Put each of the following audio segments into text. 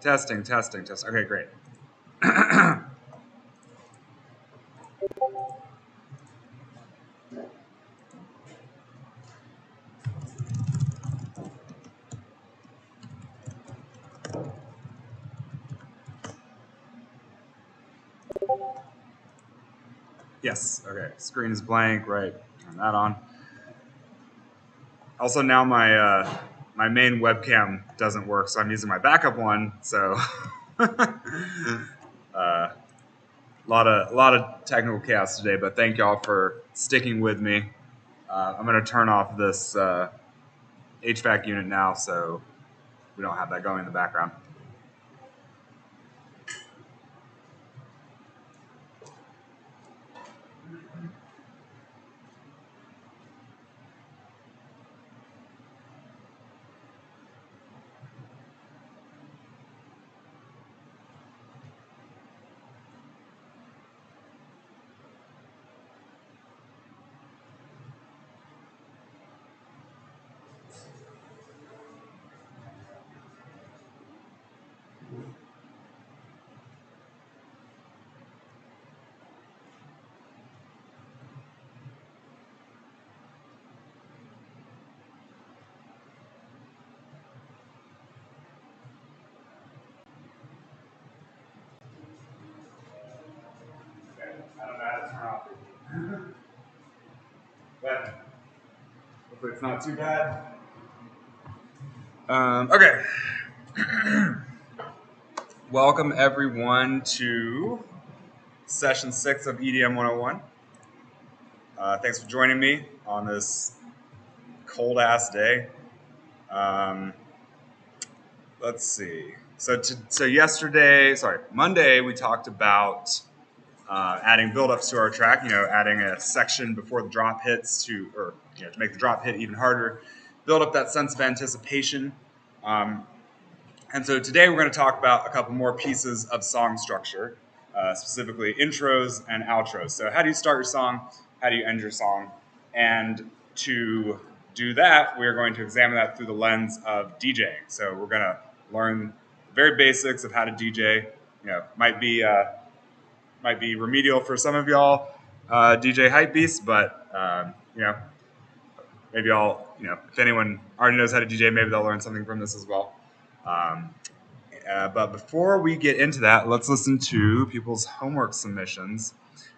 Testing. Okay, great. Yes, okay. Screen is blank, right. Turn that on. Also, now my main webcam doesn't work, so I'm using my backup one. So, a lot of technical chaos today. But thank y'all for sticking with me. I'm going to turn off this HVAC unit now, so we don't have that going in the background. I don't know how to turn off the but hopefully it's not too bad. Okay. Welcome everyone to session 6 of EDM 101. Thanks for joining me on this cold ass day. Let's see. Monday we talked about adding build-ups to our track. Adding a section before the drop hits to make the drop hit even harder, build up that sense of anticipation. And so today we're going to talk about a couple more pieces of song structure, specifically intros and outros. So how do you start your song? How do you end your song? And to do that, we're going to examine that through the lens of DJing. So we're going to learn the very basics of how to DJ. Might be remedial for some of y'all, DJ hypebeasts, but maybe if anyone already knows how to DJ, maybe they'll learn something from this as well. But before we get into that, let's listen to people's homework submissions.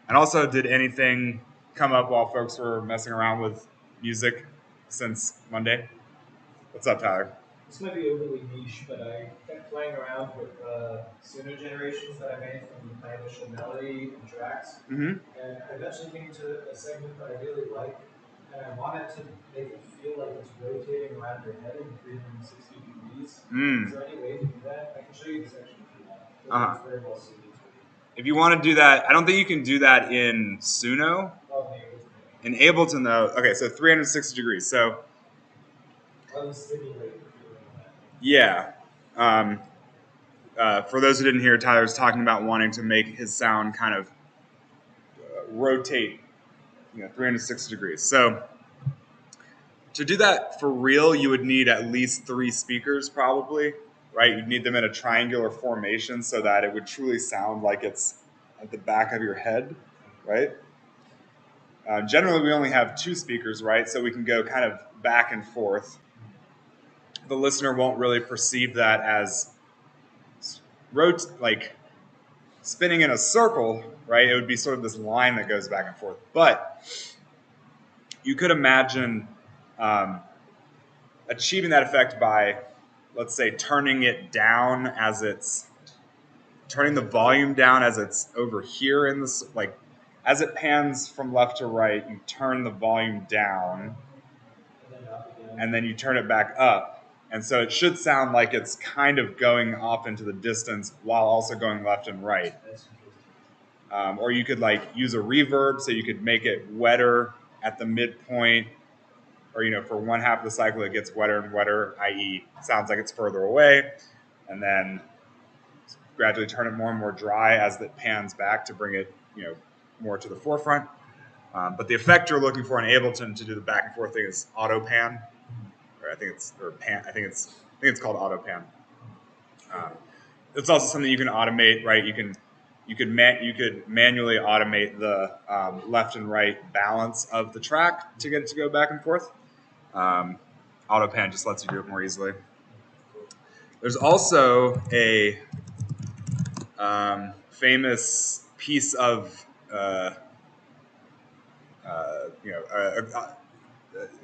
And also, did anything come up while folks were messing around with music since Monday? What's up, Tyler? This might be overly niche, but I kept playing around with pseudo generations that I made from my initial melody and tracks. Mm-hmm. And I eventually came to a segment that I really like, and I wanted to make it feel like it's rotating around your head in 360 degrees. Is there any way to do that? I can show you the section if you want. It's very well suited to it. If you want to do that, I don't think you can do that in Suno. Oh, in Ableton, though, okay, so 360 degrees. So, yeah. For those who didn't hear, Tyler's talking about wanting to make his sound kind of rotate, 360 degrees. So, to do that for real, you would need at least 3 speakers, probably, right? You'd need them in a triangular formation so that it would truly sound like it's at the back of your head, right? Generally, we only have 2 speakers, right? So we can go kind of back and forth. The listener won't really perceive that as spinning in a circle, right? It would be sort of this line that goes back and forth. But you could imagine achieving that effect by, let's say, turning the volume down as it's over here in this, as it pans from left to right, you turn the volume down, And then up again. and then you turn it back up. And so it should sound like it's kind of going off into the distance while also going left and right. That's interesting. Or you could like use a reverb, so you could make it wetter at the midpoint, or for one half of the cycle it gets wetter and wetter, i.e. sounds like it's further away, and then gradually turn it more and more dry as it pans back to bring it more to the forefront. But the effect you're looking for in Ableton to do the back and forth thing is auto pan, or I think it's called auto pan. It's also something you can automate, right? You could manually automate the left and right balance of the track to get it to go back and forth. Auto pan just lets you do it more easily. There's also a famous piece of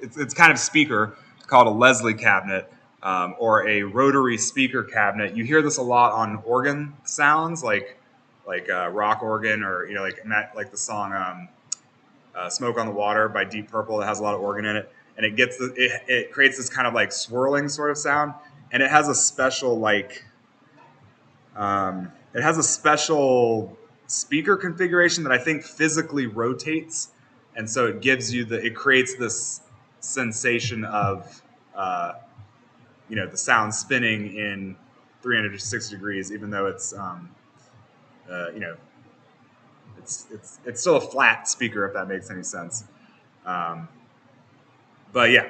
it's kind of speaker called a Leslie cabinet, or a rotary speaker cabinet. You hear this a lot on organ sounds, like rock organ, or like the song "Smoke on the Water" by Deep Purple that has a lot of organ in it, and it creates this kind of like swirling sort of sound, and it has a special speaker configuration that I think physically rotates, and so it creates this sensation of the sound spinning in 360 degrees, even though it's it's still a flat speaker, if that makes any sense. But yeah,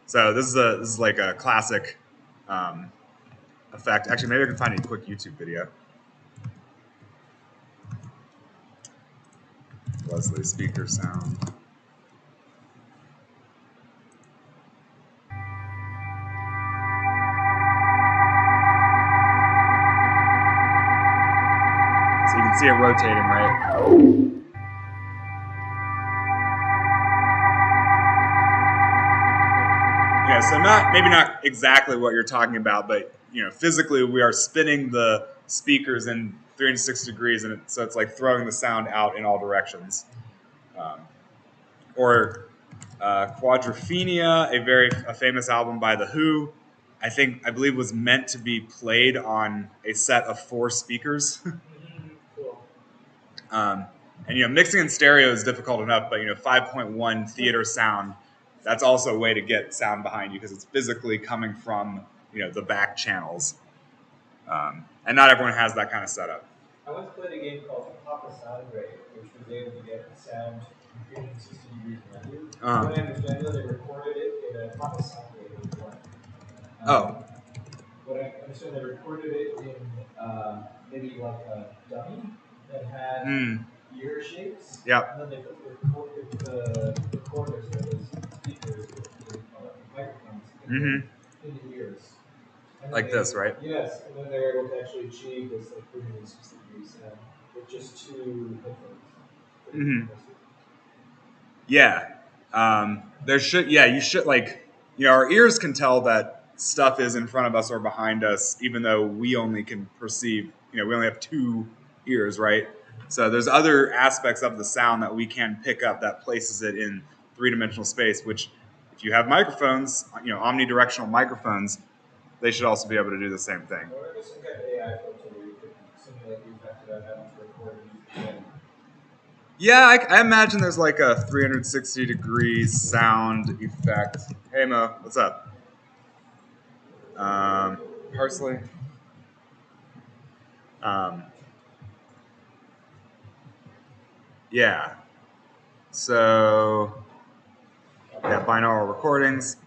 so this is like a classic effect. Actually, maybe I can find a quick YouTube video. Leslie speaker sound. So you can see it rotating, right? Yeah, so maybe not exactly what you're talking about, but physically we are spinning the speakers in 360 degrees, and so it's like throwing the sound out in all directions. Or Quadrophenia, a famous album by The Who, I believe was meant to be played on a set of 4 speakers. Cool. And mixing in stereo is difficult enough, but 5.1 theater sound, that's also a way to get sound behind you, because it's physically coming from the back channels, and not everyone has that kind of setup. I once played a game called Papa Sound Ray, which was able to get sound 360 degrees around you. What I understand is they recorded it in a Papa Sound Ray before. What I understand, they recorded it in maybe like a dummy that had ear shapes. Yep. And then they put the recorders, or the speakers, microphones, in the ears. Like this, right? Yes, and then they were able to actually achieve this like 360 degree sound with just 2 headphones. Yeah. You should our ears can tell that stuff is in front of us or behind us, even though we only can perceive, we only have 2 ears, right? So there's other aspects of the sound that we can pick up that places it in 3-dimensional space, which if you have microphones, omnidirectional microphones, they should also be able to do the same thing. Or I guess some kind of AI filter where you could simulate the effect of having to record it. Yeah, I imagine there's like a 360 degree sound effect. Hey Mo, what's up? Parsley. Yeah. So, binaural recordings.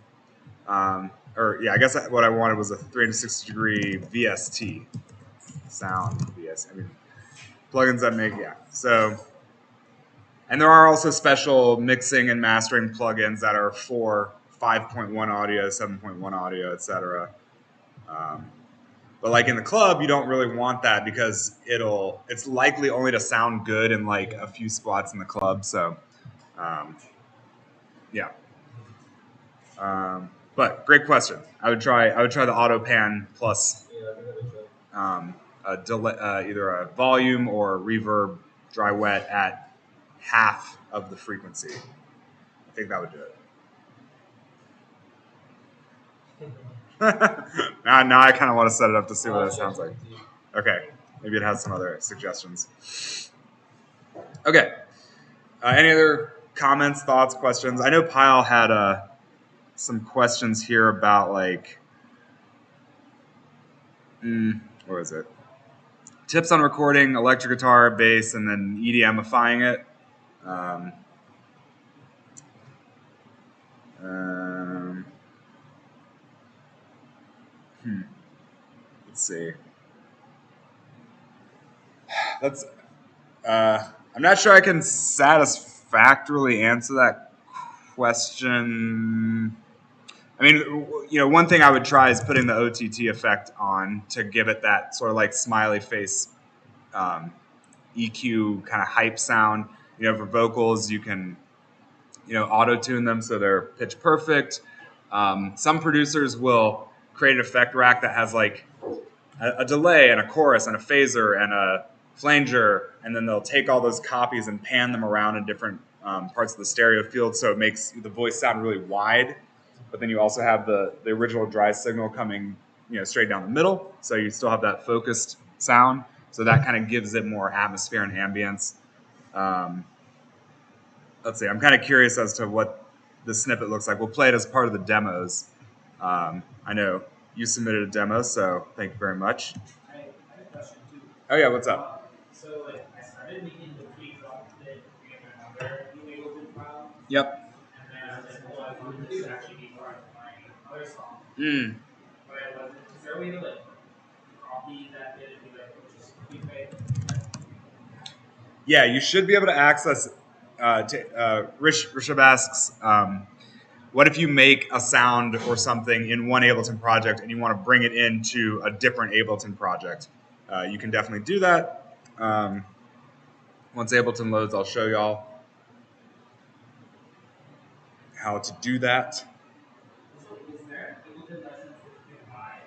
I guess what I wanted was a 360 degree VST sound. Plugins that make, So, and there are also special mixing and mastering plugins that are for 5.1 audio, 7.1 audio, etc. But like in the club, you don't really want that, because it's likely only to sound good in like a few spots in the club. So, yeah. But great question. I would try the auto pan plus either a volume or reverb dry wet at half of the frequency. I think that would do it. now I kind of want to set it up to see what it sounds like. Okay, maybe it has some other suggestions. Okay, any other comments, thoughts, questions? I know Pyle had some questions here about like, what is it? Tips on recording electric guitar, bass, and then EDMifying it. Let's see. I'm not sure I can satisfactorily answer that question. I mean, one thing I would try is putting the OTT effect on to give it that sort of like smiley face EQ kind of hype sound. For vocals, you can, auto tune them so they're pitch perfect. Some producers will create an effect rack that has like a delay and a chorus and a phaser and a flanger, and then they'll take all those copies and pan them around in different parts of the stereo field, so it makes the voice sound really wide. But then you also have the original dry signal coming, straight down the middle, so you still have that focused sound. So that kind of gives it more atmosphere and ambience. Let's see. I'm kind of curious as to what the snippet looks like. We'll play it as part of the demos. I know you submitted a demo, so thank you very much. I have a question too. Oh yeah, what's up? So like I started making the pre-drop bit in another new Ableton file. Yep. And then I was like, well, I wanted this to actually be part of my other song. But I wasn't. Is there a way to like copy that bit and be like, oh, just replay it? Yeah, you should be able to access. Rishabh asks, what if you make a sound or something in one Ableton project and you want to bring it into a different Ableton project? You can definitely do that. Once Ableton loads, I'll show y'all how to do that. So is there Ableton license that you can buy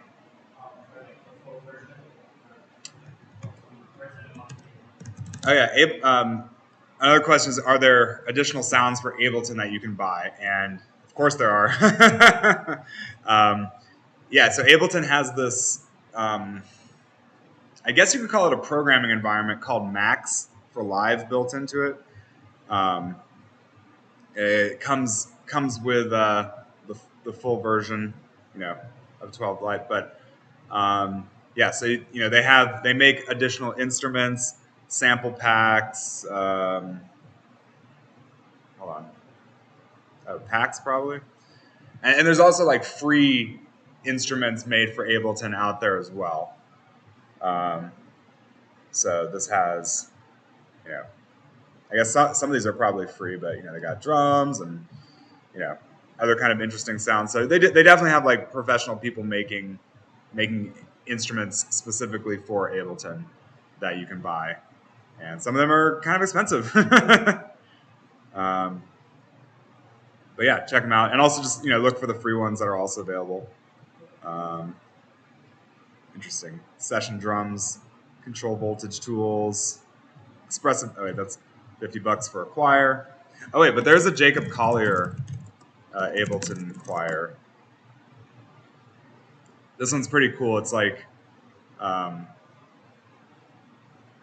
for like the full version? Oh yeah. Another question is, are there additional sounds for Ableton that you can buy? And of course there are. Yeah, so Ableton has this, I guess you could call it a programming environment called Max for Live built into it. It comes with the full version, of 12 Lite. But yeah, so they make additional instruments, sample packs. Hold on, packs probably, and there's also like free instruments made for Ableton out there as well. So this has, I guess some of these are probably free, but they got drums and other kind of interesting sounds. So they definitely have like professional people making instruments specifically for Ableton that you can buy, and some of them are kind of expensive. But yeah, check them out, and also just look for the free ones that are also available. Interesting. Session drums, control voltage tools, expressive. Oh wait, that's $50 for a choir. Oh wait, but there's a Jacob Collier Ableton choir. This one's pretty cool. It's like, all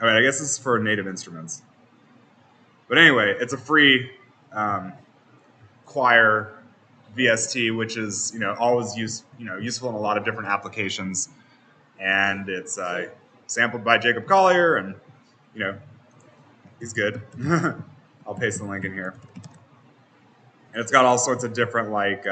right, I guess this is for native instruments. But anyway, it's a free choir VST, which is always useful in a lot of different applications, and it's sampled by Jacob Collier, and he's good. I'll paste the link in here, and it's got all sorts of different like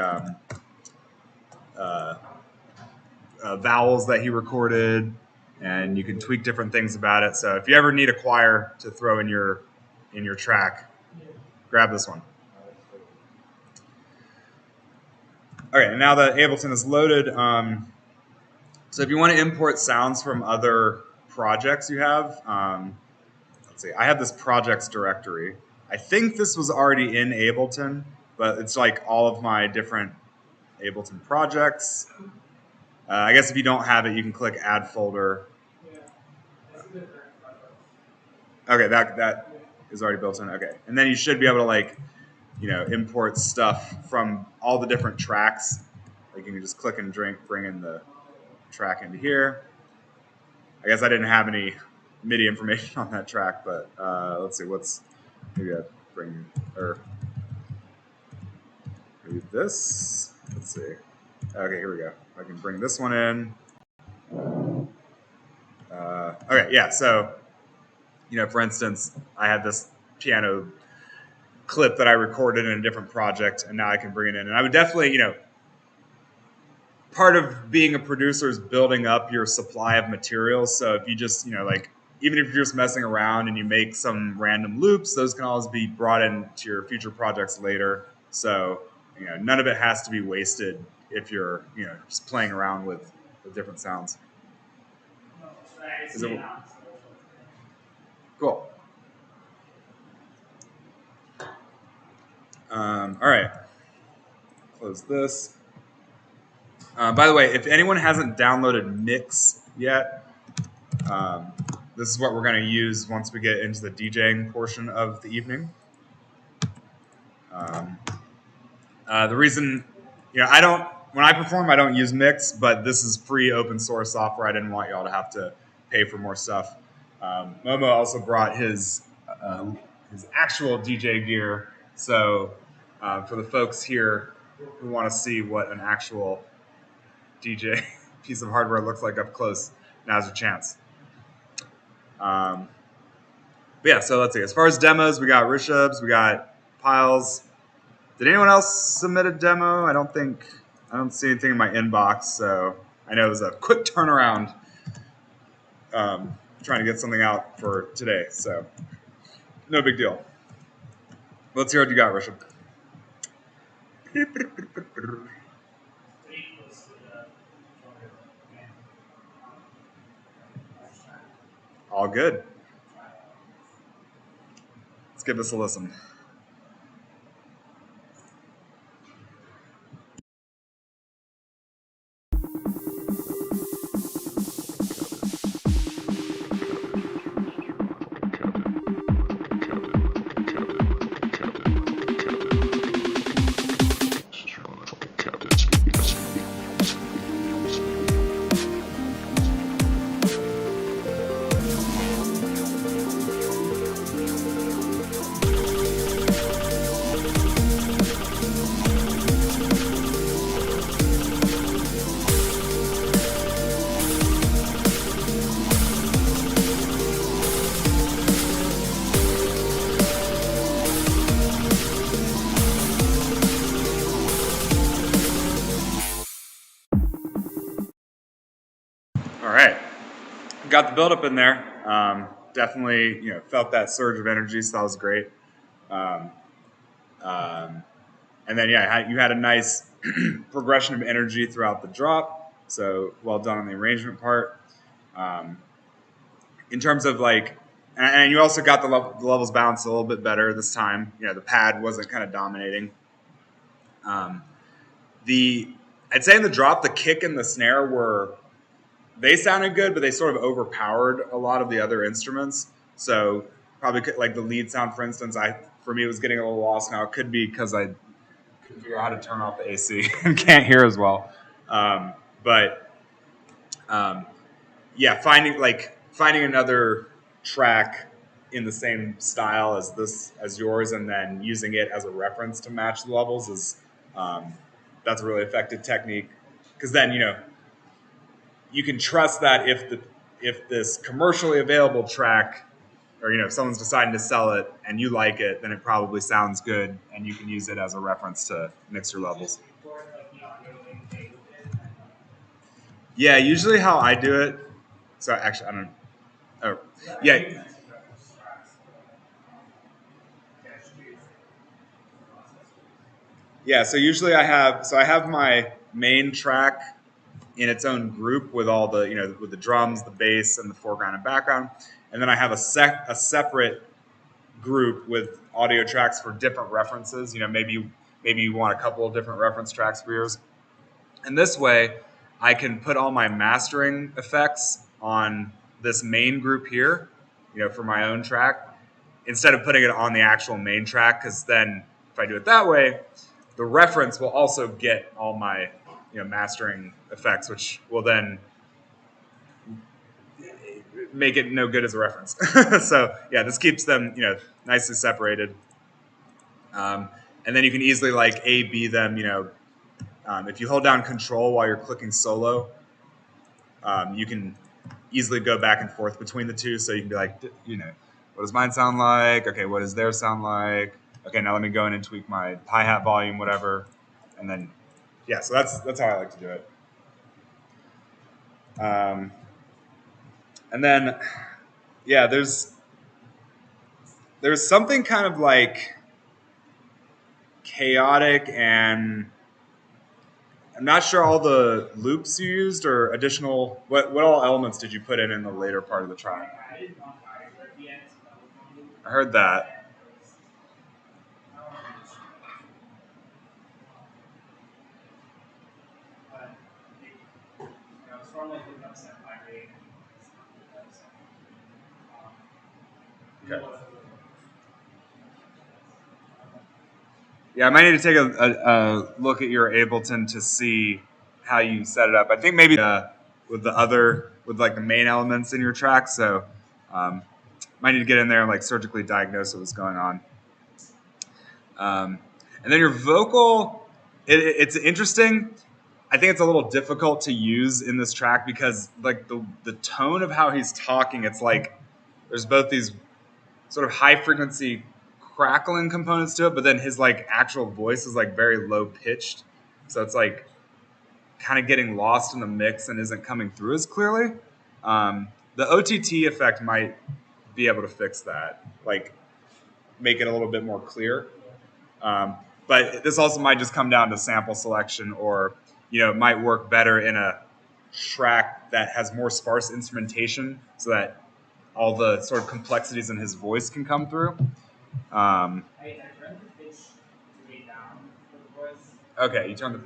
vowels that he recorded, and you can tweak different things about it. So if you ever need a choir to throw in your track, grab this one. Okay, now that Ableton is loaded, so if you want to import sounds from other projects you have, let's see, I have this projects directory. I think this was already in Ableton, but it's like all of my different Ableton projects. I guess if you don't have it, you can click Add Folder. Okay, that is already built in. Okay, and then you should be able to like, import stuff from all the different tracks. Like you can just click and bring in the track into here. I guess I didn't have any MIDI information on that track, but let's see maybe I bring or maybe this. Let's see. Okay, here we go. I can bring this one in. Okay, yeah. So, for instance, I had this piano clip that I recorded in a different project, and now I can bring it in. And I would definitely, part of being a producer is building up your supply of materials. So if you just, like, even if you're just messing around and you make some random loops, those can always be brought into your future projects later. So, none of it has to be wasted if you're, just playing around with different sounds. Is it, cool. All right. Close this. By the way, if anyone hasn't downloaded Mix yet, this is what we're going to use once we get into the DJing portion of the evening. The reason, when I perform, I don't use Mix, but this is free open source software. I didn't want y'all to have to pay for more stuff. Momo also brought his actual DJ gear. So for the folks here who want to see what an actual DJ piece of hardware looks like up close, now's your chance. But yeah, so let's see. As far as demos, we got Rishab's, we got Piles. Did anyone else submit a demo? I don't see anything in my inbox, so I know it was a quick turnaround trying to get something out for today, so no big deal. Let's hear what you got, Rishab. All good. Let's give this a listen. All right, got the buildup in there. Definitely, felt that surge of energy, so that was great. And then, yeah, you had a nice progression of energy throughout the drop. So well done on the arrangement part. In terms of like, and you also got the levels balanced a little bit better this time. The pad wasn't kind of dominating. I'd say in the drop, the kick and the snare they sounded good, but they sort of overpowered a lot of the other instruments. So probably like the lead sound, for instance, for me was getting a little lost. Now it could be because I couldn't figure out how to turn off the AC and can't hear as well. Yeah, finding another track in the same style as yours, and then using it as a reference to match the levels is that's a really effective technique, because then you can trust that if this commercially available track, or if someone's deciding to sell it and you like it, then it probably sounds good, and you can use it as a reference to mix your levels. Yeah, usually how I do it. So actually, I don't. Oh, yeah. Yeah, so usually I have my main track in its own group with all the with the drums, the bass, and the foreground and background, and then I have a separate group with audio tracks for different references. Maybe you want a couple of different reference tracks for yours, and this way I can put all my mastering effects on this main group here, for my own track, instead of putting it on the actual main track, because then if I do it that way, the reference will also get all my mastering effects, which will then make it no good as a reference. So yeah, this keeps them nicely separated. And then you can easily like A/B them. If you hold down Control while you're clicking solo, you can easily go back and forth between the two. So you can be like, what does mine sound like? Okay, what does theirs sound like? Okay, now let me go in and tweak my hi-hat volume, whatever, and then yeah. So that's how I like to do it. And then yeah, there's something kind of like chaotic, and I'm not sure all the loops you used or additional what all elements did you put in the later part of the track. I heard that. Okay. Yeah, I might need to take a look at your Ableton to see how you set it up. I think maybe with like the main elements in your track. So might need to get in there and like surgically diagnose what's going on. And then your vocal, it's interesting. I think it's a little difficult to use in this track because like the tone of how he's talking, it's like there's both these sort of high frequency crackling components to it, but then his like actual voice is like very low pitched, so it's like kind of getting lost in the mix and isn't coming through as clearly. The OTT effect might be able to fix that, like make it a little bit more clear. But this also might just come down to sample selection, or it might work better in a track that has more sparse instrumentation, so that all the sort of complexities in his voice can come through. Okay, you turn the.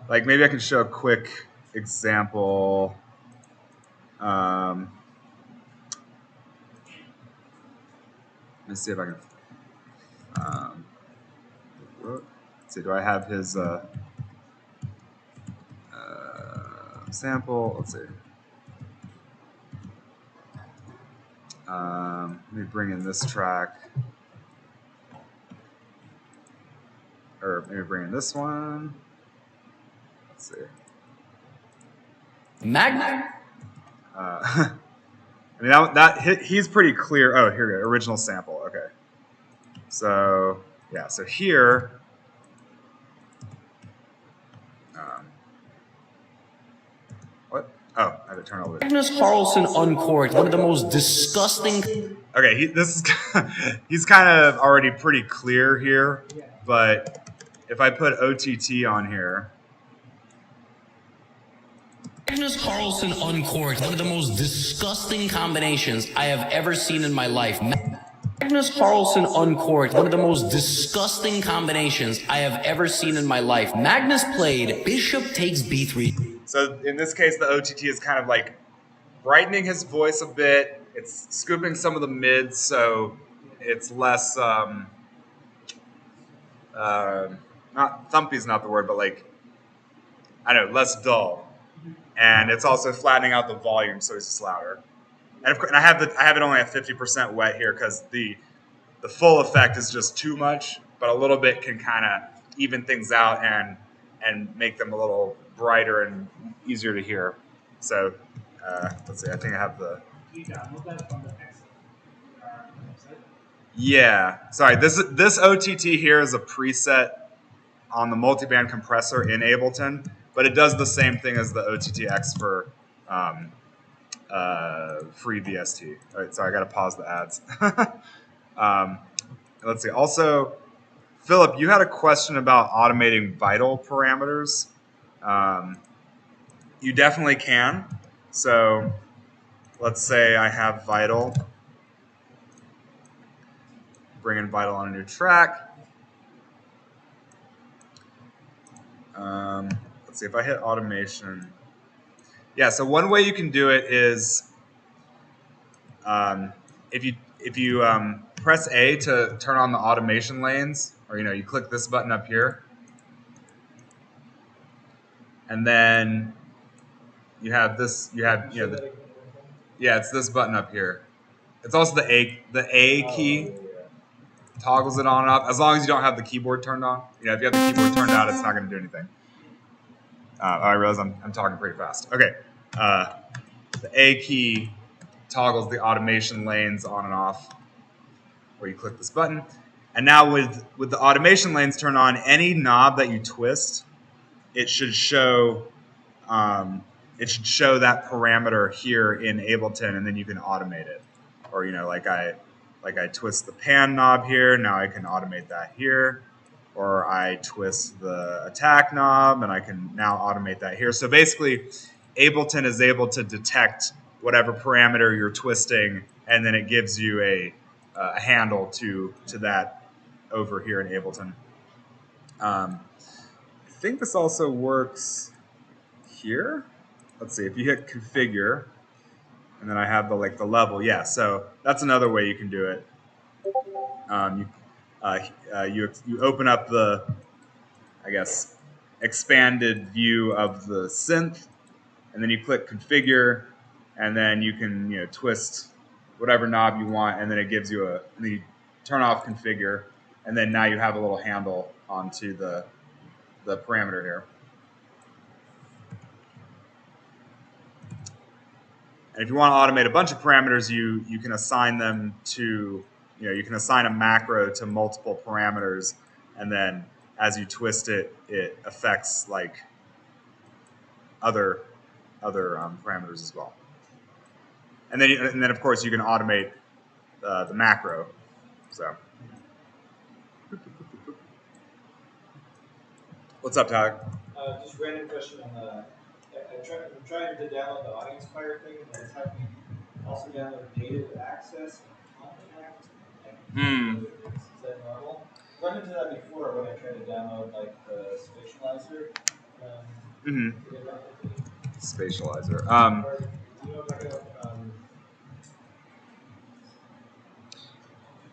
Like maybe I can show a quick example. Let me see if I can. Let's see, do I have his sample? Let's see. Let me bring in this track. Or maybe bring in this one. Let's see. I mean, he's pretty clear. Oh, here we go. Original sample. Okay. So yeah. So here. What? Oh, I had to turn all the way. Magnus Carlsen uncorked one of the most disgusting. Okay, he's kind of already pretty clear here, but if I put OTT on here. Magnus Carlsen uncorked one of the most disgusting combinations I have ever seen in my life. Magnus Carlsen uncorked one of the most disgusting combinations I have ever seen in my life. Magnus played Bishop takes B3. So in this case, the OTT is kind of like brightening his voice a bit. It's scooping some of the mids, so it's less. Not thumpy is not the word, but like I don't know, less dull. And it's also flattening out the volume, so it's just louder. And of course, I have it only at 50% wet here because the full effect is just too much, but a little bit can kind of even things out and make them a little brighter and easier to hear. So let's see, I think I have the. Yeah, sorry. This OTT here is a preset on the multiband compressor in Ableton, but it does the same thing as the OTTX for free VST. All right, sorry, I got to pause the ads. Let's see. Also, Philip, you had a question about automating vital parameters. You definitely can. So let's say I have vital. Bring in vital on a new track. let's see if I hit automation. Yeah, so one way you can do it is if you press A to turn on the automation lanes, or you click this button up here, and then you have this. You have yeah, it's this button up here. It's also the A key. Toggles it on and off as long as you don't have the keyboard turned on. If you have the keyboard turned out, it's not going to do anything. I realize I'm talking pretty fast. Okay, the A key toggles the automation lanes on and off, where you click this button. And now with the automation lanes turned on, any knob that you twist, it should show that parameter here in Ableton, and then you can automate it. Or like I twist the pan knob here, now I can automate that here. Or I twist the attack knob, and I can now automate that here. So basically, Ableton is able to detect whatever parameter you're twisting, and then it gives you a handle to that over here in Ableton. I think this also works here. Let's see, if you hit configure, and then I have the level. Yeah, so that's another way you can do it. You open up the, I guess, expanded view of the synth, and then you click configure, and then you can twist whatever knob you want, and then it gives you and then you turn off configure, and then now you have a little handle onto the parameter here. And if you want to automate a bunch of parameters, you can assign them to, you can assign a macro to multiple parameters, and then as you twist it, it affects other parameters as well. And then of course you can automate the macro. So, what's up, Tyler? Just random question on the. I'm trying to download the audience player thing, and it's having me also download native access and contact. Is that normal? Run into that before when I tried to download the spatializer. Spatializer.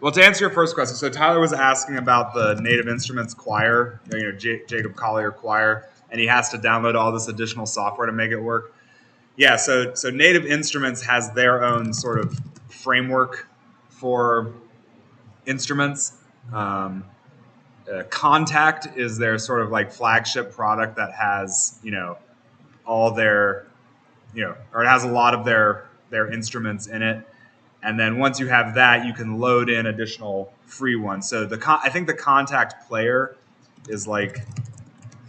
Well, to answer your first question, so Tyler was asking about the Native Instruments choir, Jacob Collier choir, and he has to download all this additional software to make it work. Yeah, so Native Instruments has their own sort of framework for instruments. Contact is their sort of flagship product that has all their or it has a lot of their instruments in it. And then once you have that, you can load in additional free ones. So I think the Contact player is like.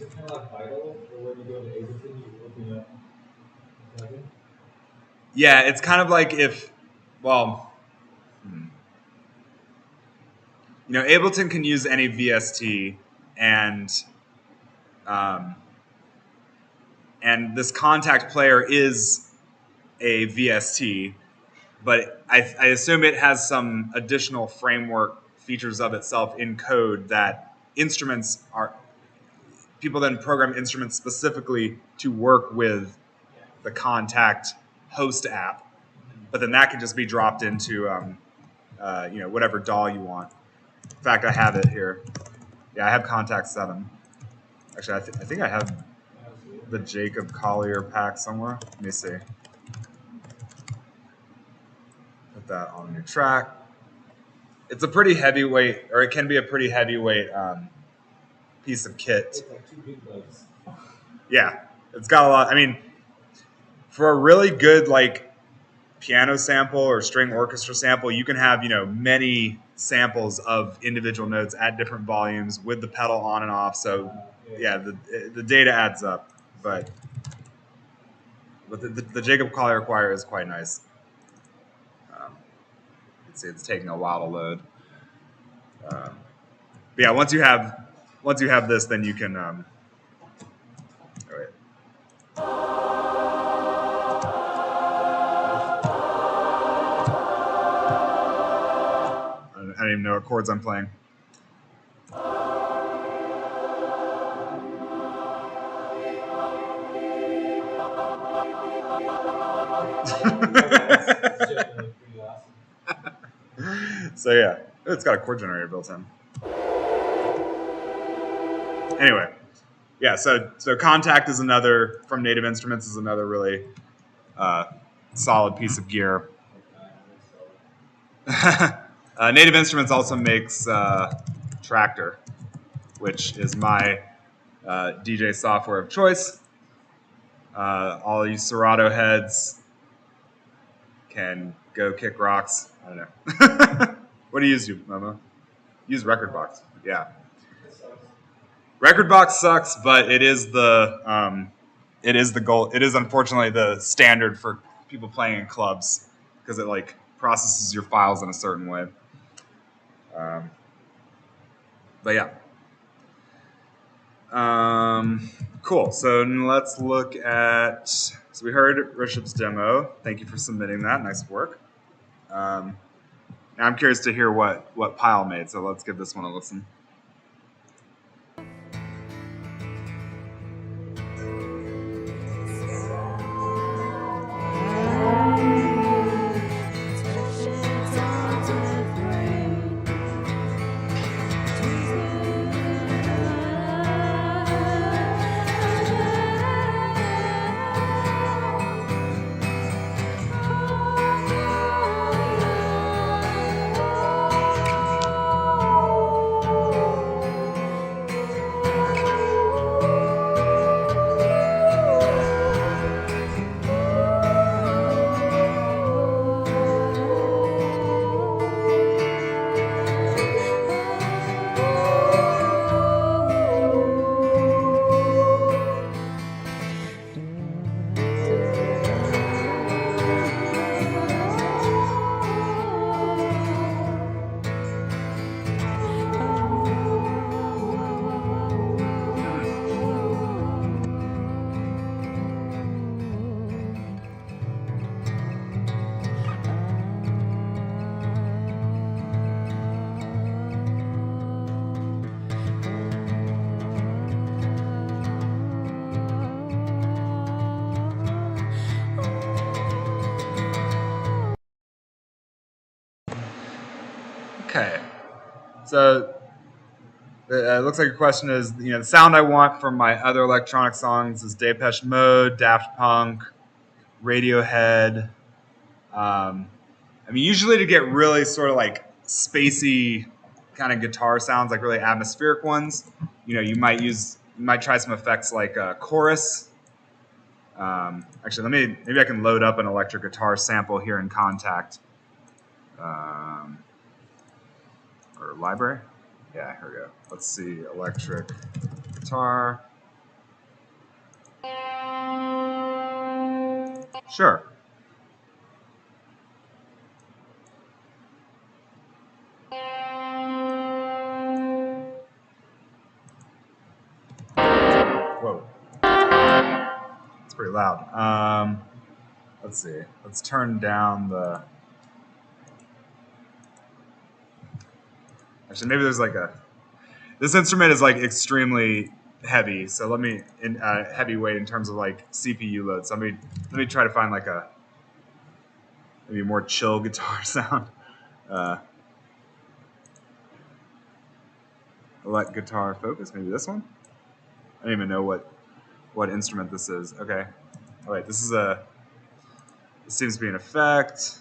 Is it kind of like Vital, or when you go to Ableton, you open up a plugin? Yeah, it's kind of like if, well, Ableton can use any VST, and this Contact player is a VST. But I assume it has some additional framework features of itself in code that people then program instruments specifically to work with the Contact host app. But then that can just be dropped into whatever DAW you want. In fact, I have it here. Yeah, I have Contact 7. Actually, I think I have the Jacob Collier pack somewhere. Let me see. Put that on your track. It's a pretty heavyweight, or it can be a pretty heavyweight piece of kit. It's like 2 big bugs. Yeah, it's got a lot. I mean, for a really good piano sample or string orchestra sample, you can have many samples of individual notes at different volumes with the pedal on and off. So yeah, the data adds up. But the Jacob Collier choir is quite nice. See, it's taking a while to load. But yeah, once you have this, then you can. Oh, wait. I don't even know what chords I'm playing. It's genuinely pretty awesome. So yeah, it's got a chord generator built in. Anyway, yeah. So Contact is another from Native Instruments is another really solid piece of gear. Native Instruments also makes Tractor, which is my DJ software of choice. All you Serato heads can go kick rocks. I don't know. What do you use, Momo? Use Rekordbox. Yeah. Rekordbox sucks, but it is the goal. It is unfortunately the standard for people playing in clubs because it like processes your files in a certain way. But yeah. Cool. So let's look at. So we heard Rishab's demo. Thank you for submitting that. Nice work. Now I'm curious to hear what Pyle made. So let's give this one a listen. Okay, so it looks like your question is, the sound I want from my other electronic songs is Depeche Mode, Daft Punk, Radiohead. Usually to get really sort of like spacey kind of guitar sounds, like really atmospheric ones, you might try some effects like a chorus. Actually, maybe I can load up an electric guitar sample here in Contact. Or library. Yeah, here we go. Let's see, electric guitar. Sure. Whoa. It's pretty loud. Let's see. Let's turn down the... Actually, maybe there's like this instrument is like extremely heavy, so let me heavyweight in terms of like CPU load. So let me try to find like a maybe more chill guitar sound. Let guitar focus. Maybe this one. I don't even know what instrument this is. Okay. Oh wait, this seems to be an effect.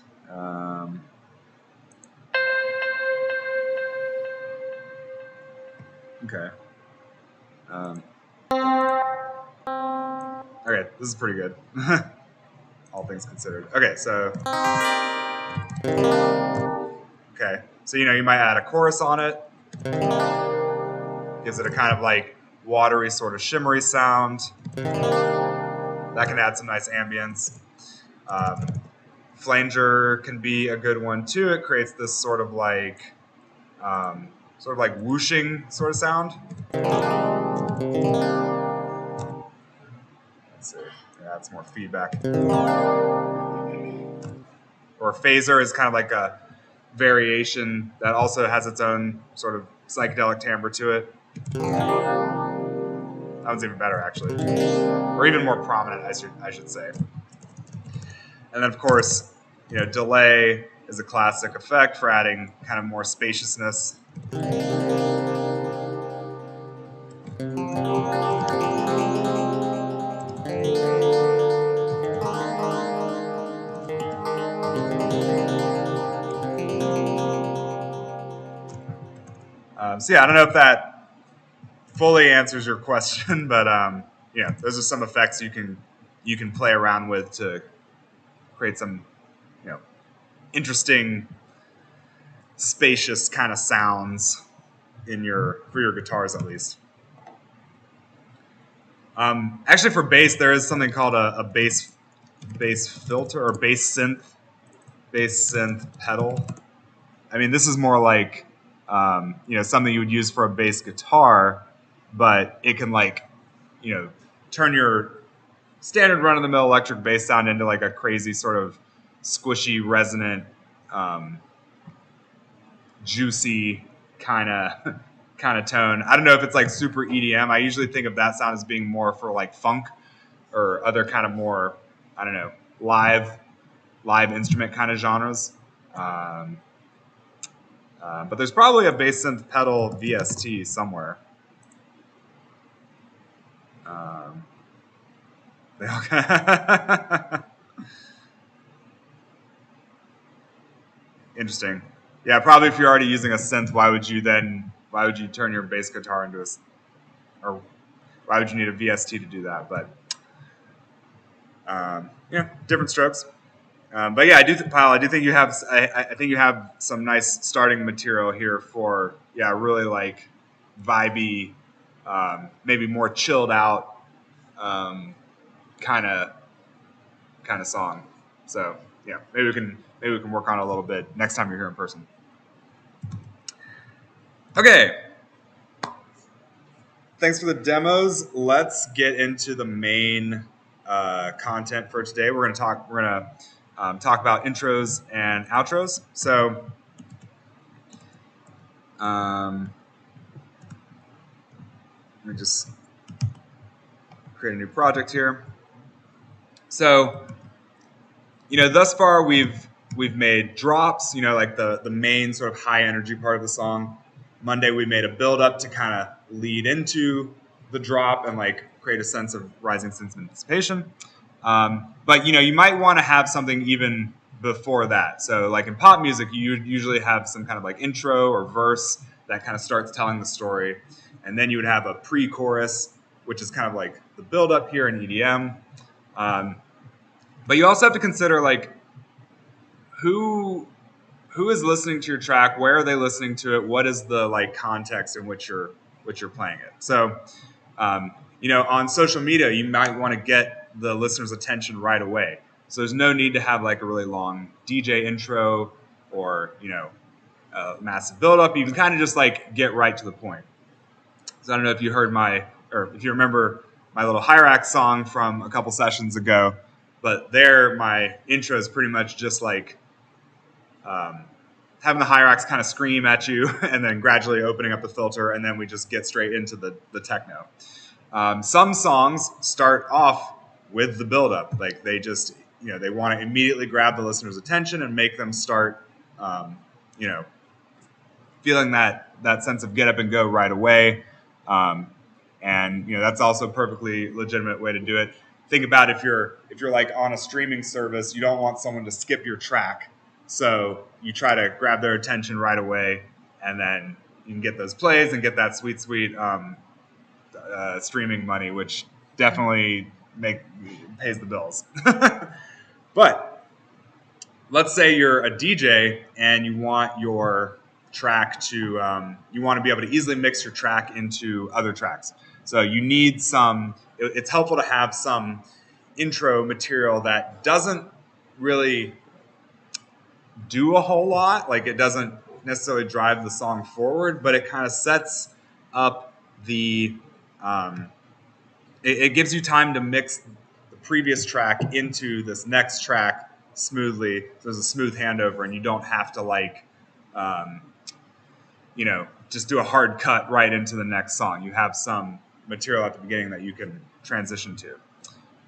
Okay. Okay, this is pretty good. All things considered. Okay, so... Okay, so you might add a chorus on it. Gives it a kind of like watery, sort of shimmery sound. That can add some nice ambience. Flanger can be a good one too. It creates this sort of like whooshing sort of sound. Let's see. Yeah, that's more feedback. Or phaser is kind of like a variation that also has its own sort of psychedelic timbre to it. That one's even better, actually, or even more prominent, I should say. And then, of course, delay is a classic effect for adding kind of more spaciousness. So yeah, I don't know if that fully answers your question, but yeah, those are some effects you can play around with to create some interesting, spacious kind of sounds for your guitars at least. Actually, for bass, there is something called a bass filter or bass synth pedal. I mean, this is more like something you would use for a bass guitar, but it can turn your standard run-of-the-mill electric bass sound into like a crazy sort of squishy, resonant, juicy kind of tone. I don't know if it's like super EDM. I usually think of that sound as being more for like funk or other kind of more, I don't know, live instrument kind of genres. But there's probably a bass synth pedal VST somewhere. Interesting. Yeah, probably if you're already using a synth, why would you turn your bass guitar into or why would you need a VST to do that? But different strokes. But yeah, Kyle, I do think you have. I think you have some nice starting material here for really like vibey, maybe more chilled out, kind of song. So yeah, maybe we can work on it a little bit next time you're here in person. Okay. Thanks for the demos. Let's get into the main content for today. We're gonna talk about intros and outros. So let me just create a new project here. So thus far we've made drops, like the main sort of high energy part of the song. Monday we made a build up to kind of lead into the drop and like create a sense of rising sense of anticipation. But you might want to have something even before that. So like in pop music, you usually have some kind of like intro or verse that kind of starts telling the story, and then you would have a pre-chorus, which is kind of like the build up here in EDM. But you also have to consider like who is listening to your track, where are they listening to it, what is the like context in which you're playing it. So on social media, you might want to get the listener's attention right away. So there's no need to have like a really long DJ intro or a massive build up. You can kind of just like get right to the point. So I don't know if you heard if you remember my little Hyrax song from a couple sessions ago, but there my intro is pretty much just like having the Hyrax kind of scream at you and then gradually opening up the filter, and then we just get straight into the techno. Some songs start off with the buildup. Like they just, they want to immediately grab the listener's attention and make them start, feeling that sense of get up and go right away. And that's also a perfectly legitimate way to do it. Think about if you're like on a streaming service, you don't want someone to skip your track. So you try to grab their attention right away, and then you can get those plays and get that sweet streaming money, which definitely pays the bills. But let's say you're a DJ and you want your track to you want to be able to easily mix your track into other tracks. So you need it's helpful to have some intro material that doesn't really do a whole lot. Like it doesn't necessarily drive the song forward, but it kind of sets up it gives you time to mix the previous track into this next track smoothly. So there's a smooth handover, and you don't have to just do a hard cut right into the next song. You have some material at the beginning that you can transition to.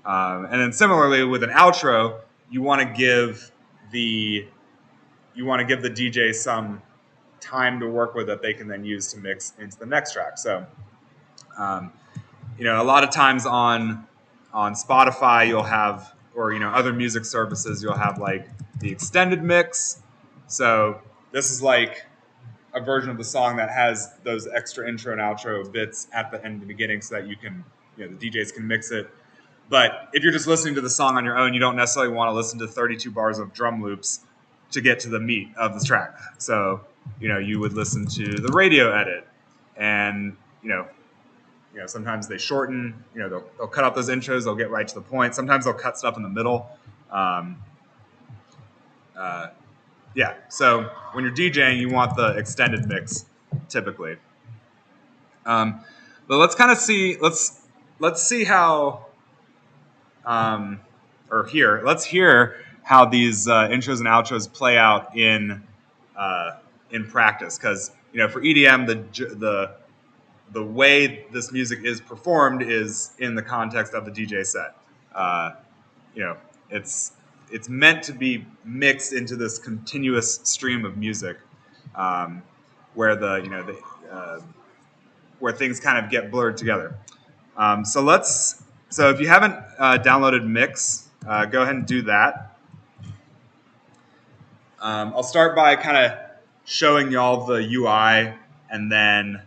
And then similarly with an outro, you want to give the DJ some time to work with that they can then use to mix into the next track. So, a lot of times on Spotify you'll have, or other music services, you'll have like the extended mix. So this is like a version of the song that has those extra intro and outro bits at the end and the beginning, so that you can, the DJs can mix it. But if you're just listening to the song on your own, you don't necessarily want to listen to 32 bars of drum loops to get to the meat of the track. So, you would listen to the radio edit, and sometimes they shorten. They'll cut out those intros. They'll get right to the point. Sometimes they'll cut stuff in the middle. Yeah. So when you're DJing, you want the extended mix typically. But let's kind of see. Let's see how. Let's hear how these intros and outros play out in practice. Because for EDM, the way this music is performed is in the context of the DJ set. It's meant to be mixed into this continuous stream of music, where where things kind of get blurred together. So if you haven't downloaded Mix, go ahead and do that. I'll start by kind of showing y'all the UI, and then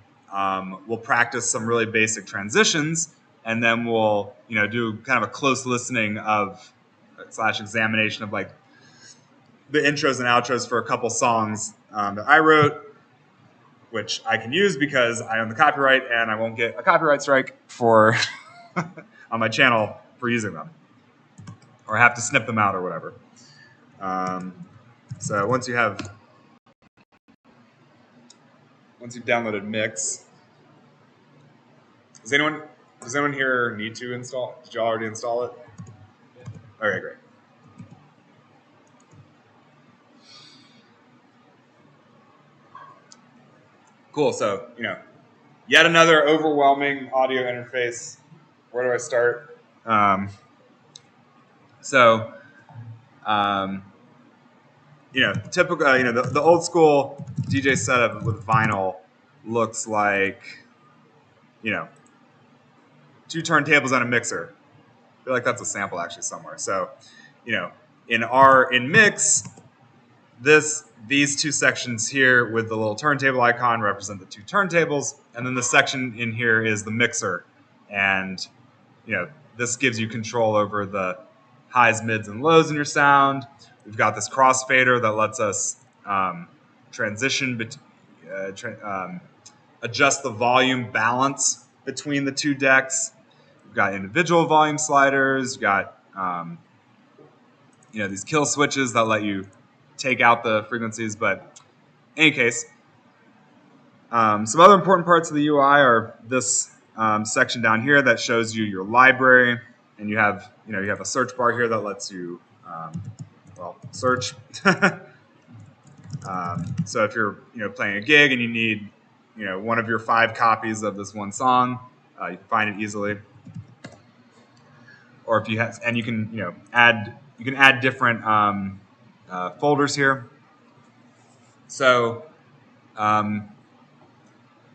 we'll practice some really basic transitions, and then we'll do kind of a close listening of / examination of like the intros and outros for a couple songs that I wrote, which I can use because I own the copyright and I won't get a copyright strike for on my channel for using them, or have to snip them out or whatever. So once you've downloaded Mix, does anyone here need to install? Did you already install it? Okay, great. Cool. So yet another overwhelming audio interface. Where do I start? Typical. The old school DJ setup with vinyl looks like, 2 turntables and a mixer. I feel like that's a sample actually somewhere. So, in Mix, these 2 sections here with the little turntable icon represent the 2 turntables, and then the section in here is the mixer, and this gives you control over the highs, mids, and lows in your sound. We've got this crossfader that lets us adjust the volume balance between the 2 decks. We've got individual volume sliders. We've got these kill switches that let you take out the frequencies. But in any case, some other important parts of the UI are this section down here that shows you your library, and you have a search bar here that lets you search. So if you're playing a gig and you need one of your 5 copies of this one song, you can find it easily. Or if you have, and you can add different folders here. So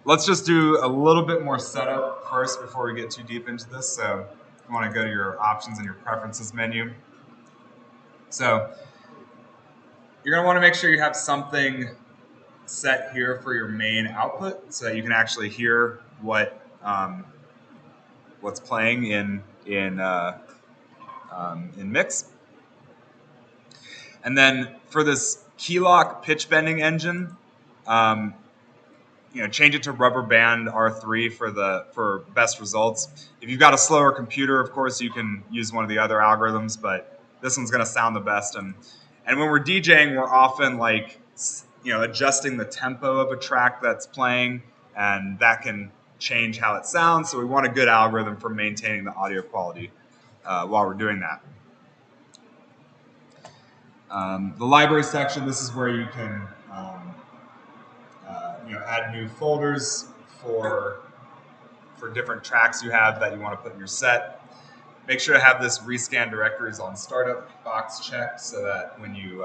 let's just do a little bit more setup first before we get too deep into this. So you want to go to your options and your preferences menu. So you're going to want to make sure you have something set here for your main output, so that you can actually hear what's playing in Mix. And then for this key lock pitch bending engine, change it to rubber band R3 for best results. If you've got a slower computer, of course, you can use one of the other algorithms, but this one's going to sound the best. And when we're DJing, we're often adjusting the tempo of a track that's playing, and that can change how it sounds. So we want a good algorithm for maintaining the audio quality while we're doing that. The library section, this is where you can add new folders for different tracks you have that you want to put in your set. make sure to have this rescan directories on startup box checked so that when you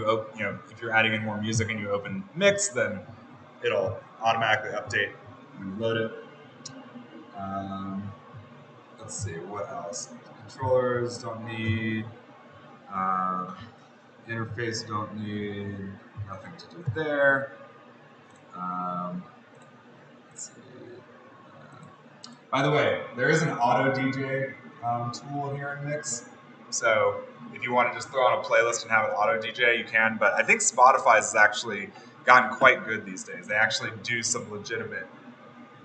open, if you're adding in more music and you open mix, then it'll automatically update when you load it. Let's see, what else? Controllers don't need. Interface don't need. Nothing to do there. Let's see. By the way, there is an auto DJ tool here in Mix. So if you want to just throw on a playlist and have it auto DJ, you can. But I think Spotify's has actually gotten quite good these days. They actually do some legitimate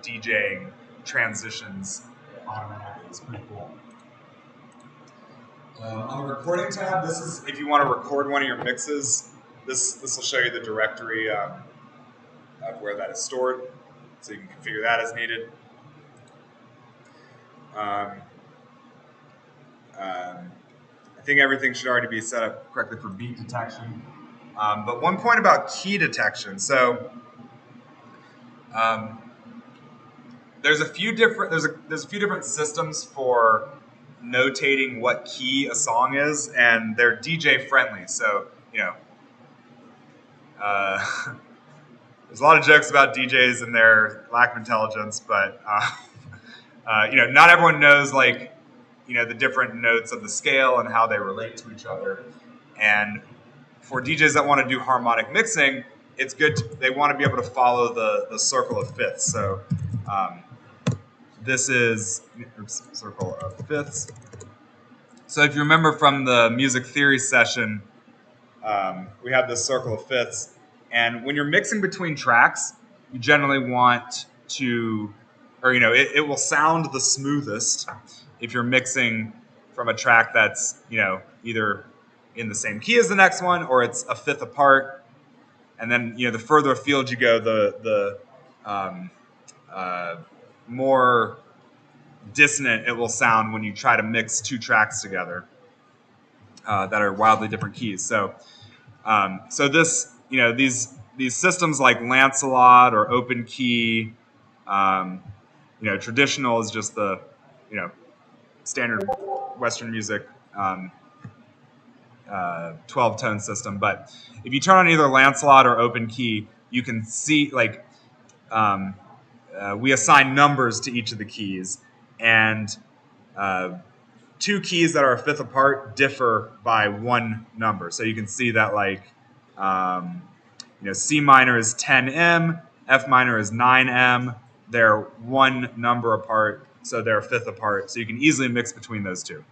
DJing transitions automatically. It's pretty cool. On the recording tab, this is if you want to record one of your mixes. This will show you the directory of where that is stored, so you can configure that as needed. I think everything should already be set up correctly for beat detection. But one point about key detection. So there's a few different systems for notating what key a song is, and they're DJ friendly. So there's a lot of jokes about DJs and their lack of intelligence, but not everyone knows the different notes of the scale and how they relate to each other. And for DJs that want to do harmonic mixing, it's good. They want to be able to follow the circle of fifths. So this is circle of fifths. So if you remember from the music theory session, we have this circle of fifths. And when you're mixing between tracks, you generally want to, it will sound the smoothest if you're mixing from a track that's, either in the same key as the next one or it's a fifth apart. And then, the further afield you go, the more dissonant it will sound when you try to mix two tracks together that are wildly different keys. So this, these systems like Lancelot or Open Key, traditional is just the, standard Western music 12-tone system. But if you turn on either Lancelot or Open Key, you can see we assign numbers to each of the keys, and two keys that are a fifth apart differ by one number. So you can see that C minor is 10M, F minor is 9M. They're one number apart, so they're a fifth apart. So you can easily mix between those two.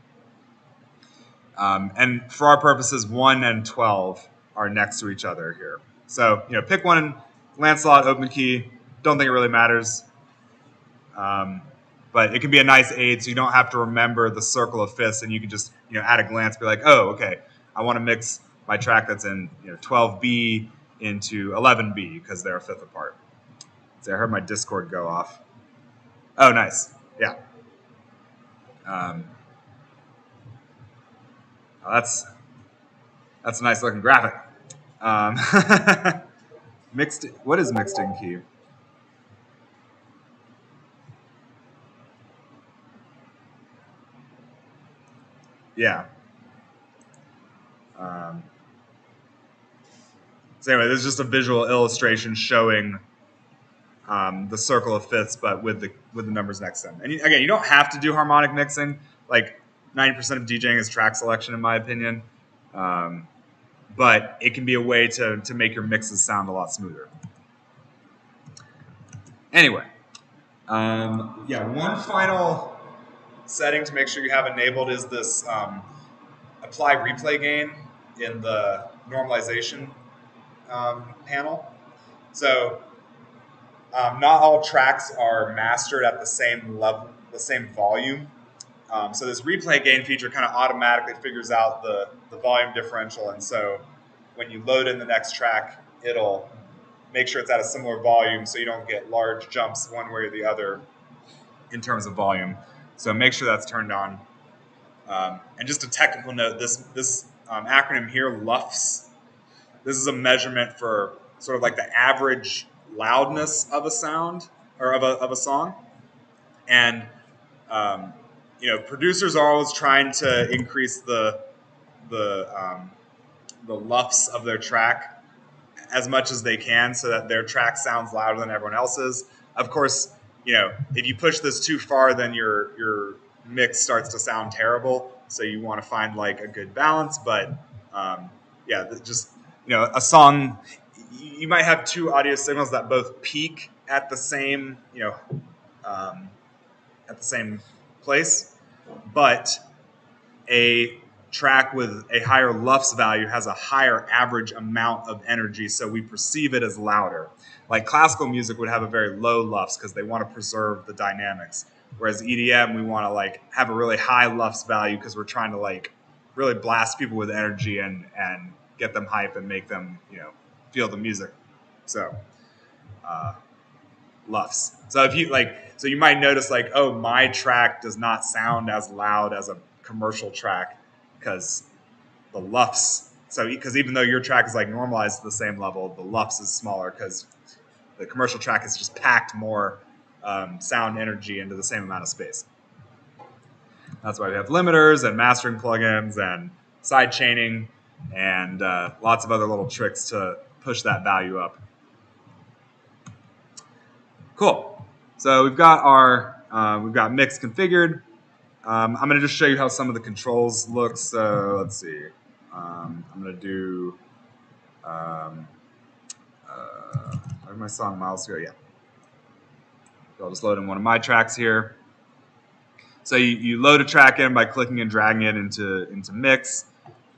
And for our purposes, 1 and 12 are next to each other here. So, pick one, Lancelot, Open Key. Don't think it really matters. But it can be a nice aid, so you don't have to remember the circle of fifths, and you can just, at a glance be like, oh, okay, I want to mix my track that's in 12B into 11B because they're a fifth apart. So I heard my Discord go off. Oh, nice. Yeah. That's a nice looking graphic. Mixed. What is mixed in key? Yeah. So anyway, this is just a visual illustration showing the circle of fifths, but with the numbers next to them. And again, you don't have to do harmonic mixing. Like 90% of DJing is track selection, in my opinion. But it can be a way to make your mixes sound a lot smoother. Anyway, one final setting to make sure you have enabled is this apply replay gain in the normalization panel. So not all tracks are mastered at the same level, the same volume. So this replay gain feature kind of automatically figures out the volume differential, and so when you load in the next track, it'll make sure it's at a similar volume so you don't get large jumps one way or the other in terms of volume. So make sure that's turned on. And just a technical note, this acronym here, LUFS, this is a measurement for sort of like the average loudness of a sound or of a song. And producers are always trying to increase the lufs of their track as much as they can so that their track sounds louder than everyone else's. Of course, if you push this too far, then your mix starts to sound terrible. So you want to find like a good balance. But just a song, you might have two audio signals that both peak at the same at the same place, but a track with a higher lufs value has a higher average amount of energy, so we perceive it as louder. Like classical music would have a very low lufs because they want to preserve the dynamics, whereas EDM we want to like have a really high lufs value because we're trying to like really blast people with energy and get them hype and make them feel the music. So lufs. So if you might notice like, oh, my track does not sound as loud as a commercial track because the lufs. So because even though your track is like normalized to the same level, the lufs is smaller because the commercial track has just packed more sound energy into the same amount of space. That's why we have limiters and mastering plugins and side chaining and lots of other little tricks to push that value up. Cool. So we've got mix configured. I'm going to just show you how some of the controls look. So let's see. I'm going to do. Where'd my song miles go? Yeah. So I'll just load in one of my tracks here. So you load a track in by clicking and dragging it into mix.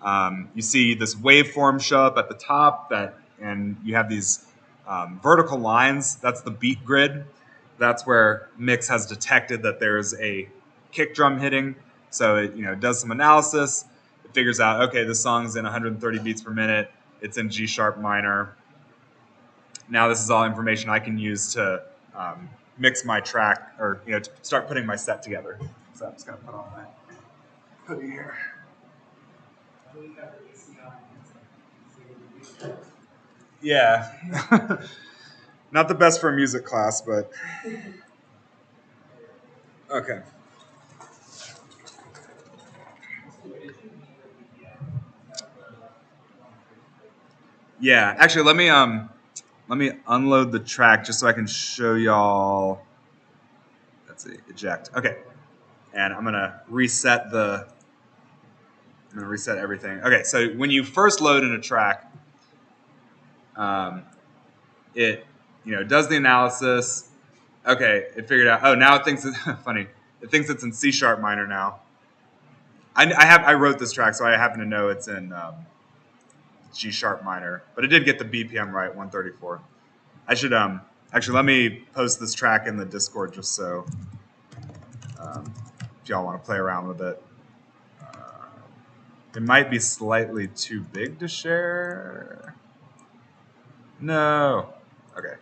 You see this waveform show up at the top and you have these vertical lines. That's the beat grid. That's where mix has detected that there's a kick drum hitting. So it does some analysis. It figures out, okay, this song's in 130 beats per minute. It's in G sharp minor. Now this is all information I can use to mix my track or to start putting my set together. So I'm just gonna put on my hoodie here. Yeah. Not the best for a music class, but okay. Yeah, actually, let me unload the track just so I can show y'all. Let's see, eject. Okay, and I'm gonna reset everything. Okay, so when you first load in a track, it does the analysis. Okay, it figured out. Oh, now it thinks it's funny. It thinks it's in C sharp minor now. I wrote this track, so I happen to know it's in G sharp minor, but it did get the BPM right, 134. I should actually let me post this track in the Discord just so if y'all want to play around with it. It might be slightly too big to share. No. Okay.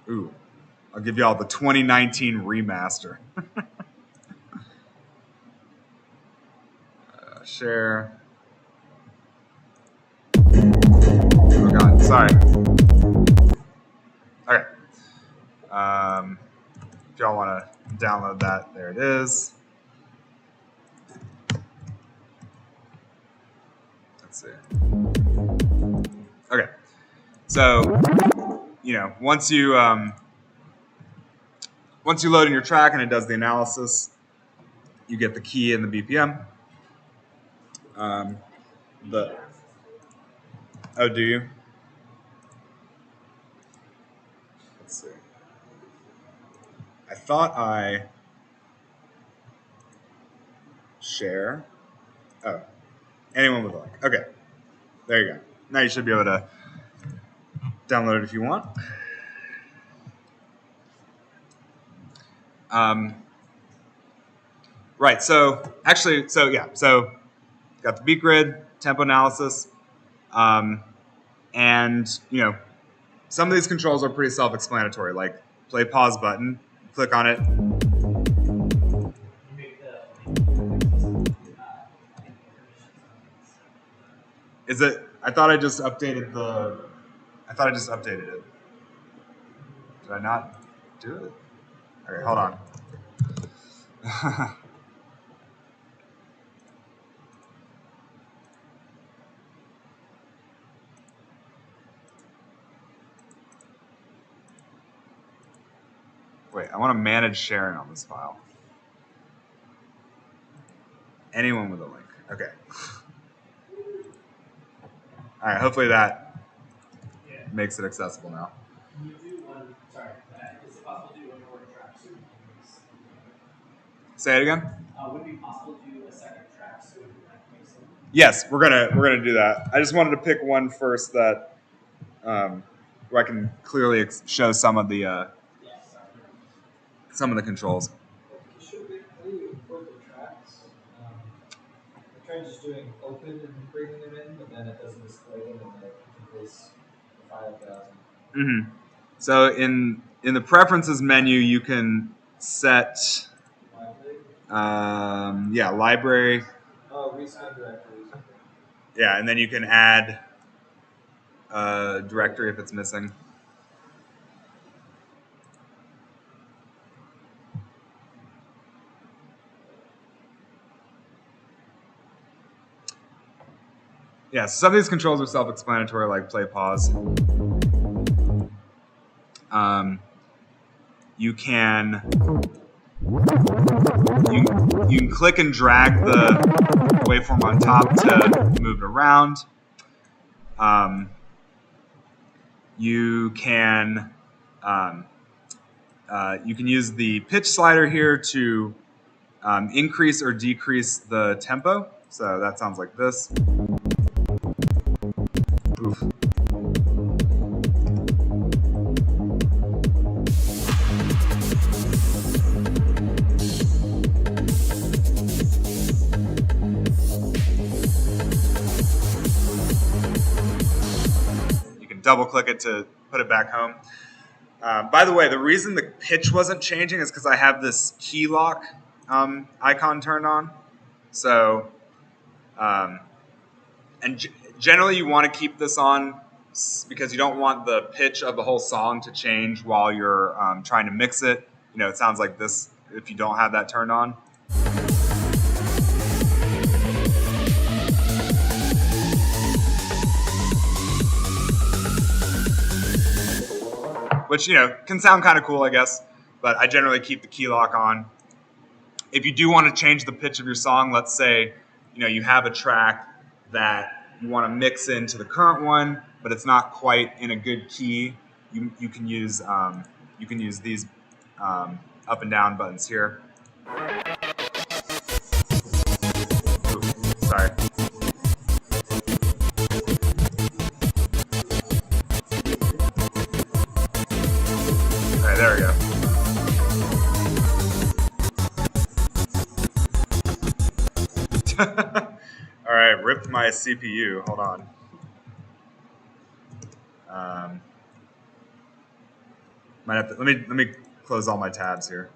Ooh, I'll give y'all the 2019 remaster. Share. Oh God, sorry. Okay. If y'all want to download that, there it is. Let's see. Okay. So, once you load in your track and it does the analysis, you get the key and the BPM. Oh, do you? Let's see. I thought I share. Oh, anyone would like. Okay, there you go. Now you should be able to download it if you want. Right. So actually, so got the beat grid, tempo analysis, and some of these controls are pretty self-explanatory. Like play pause button, click on it. Is it? I thought I just updated the. I thought I just updated it. Did I not do it? Okay, hold on. Wait, I want to manage sharing on this file. Anyone with a link. Okay. All right, hopefully that makes it accessible now. Can you do one? Sorry, is it possible to do one more track soon? Say it again. Would it be possible to do a second track soon? Yes, we're gonna do that. I just wanted to pick one first that where I can clearly show some of the controls. Should we import the tracks? I tried just doing open and bringing them in, but then it doesn't display them in the interface file browsing. Mm-hmm. So in the preferences menu, you can set library. Oh, resign directories. Yeah, and then you can add a directory if it's missing. Yeah, so some of these controls are self-explanatory, like play, pause. You can click and drag the waveform on top to move it around. You can use the pitch slider here to increase or decrease the tempo. So that sounds like this. Oof. You can double click it to put it back home. By the way, the reason the pitch wasn't changing is because I have this key lock icon turned on. So, generally you want to keep this on because you don't want the pitch of the whole song to change while you're trying to mix it. You know, it sounds like this if you don't have that turned on. Which, you know, can sound kind of cool, I guess, but I generally keep the key lock on. If you do want to change the pitch of your song, let's say, you know, you have a track that you want to mix into the current one, but it's not quite in a good key, you can use these up and down buttons here. Ooh, sorry. All right, there we go. All right, ripped my CPU. Hold on. Might have to, let me close all my tabs here.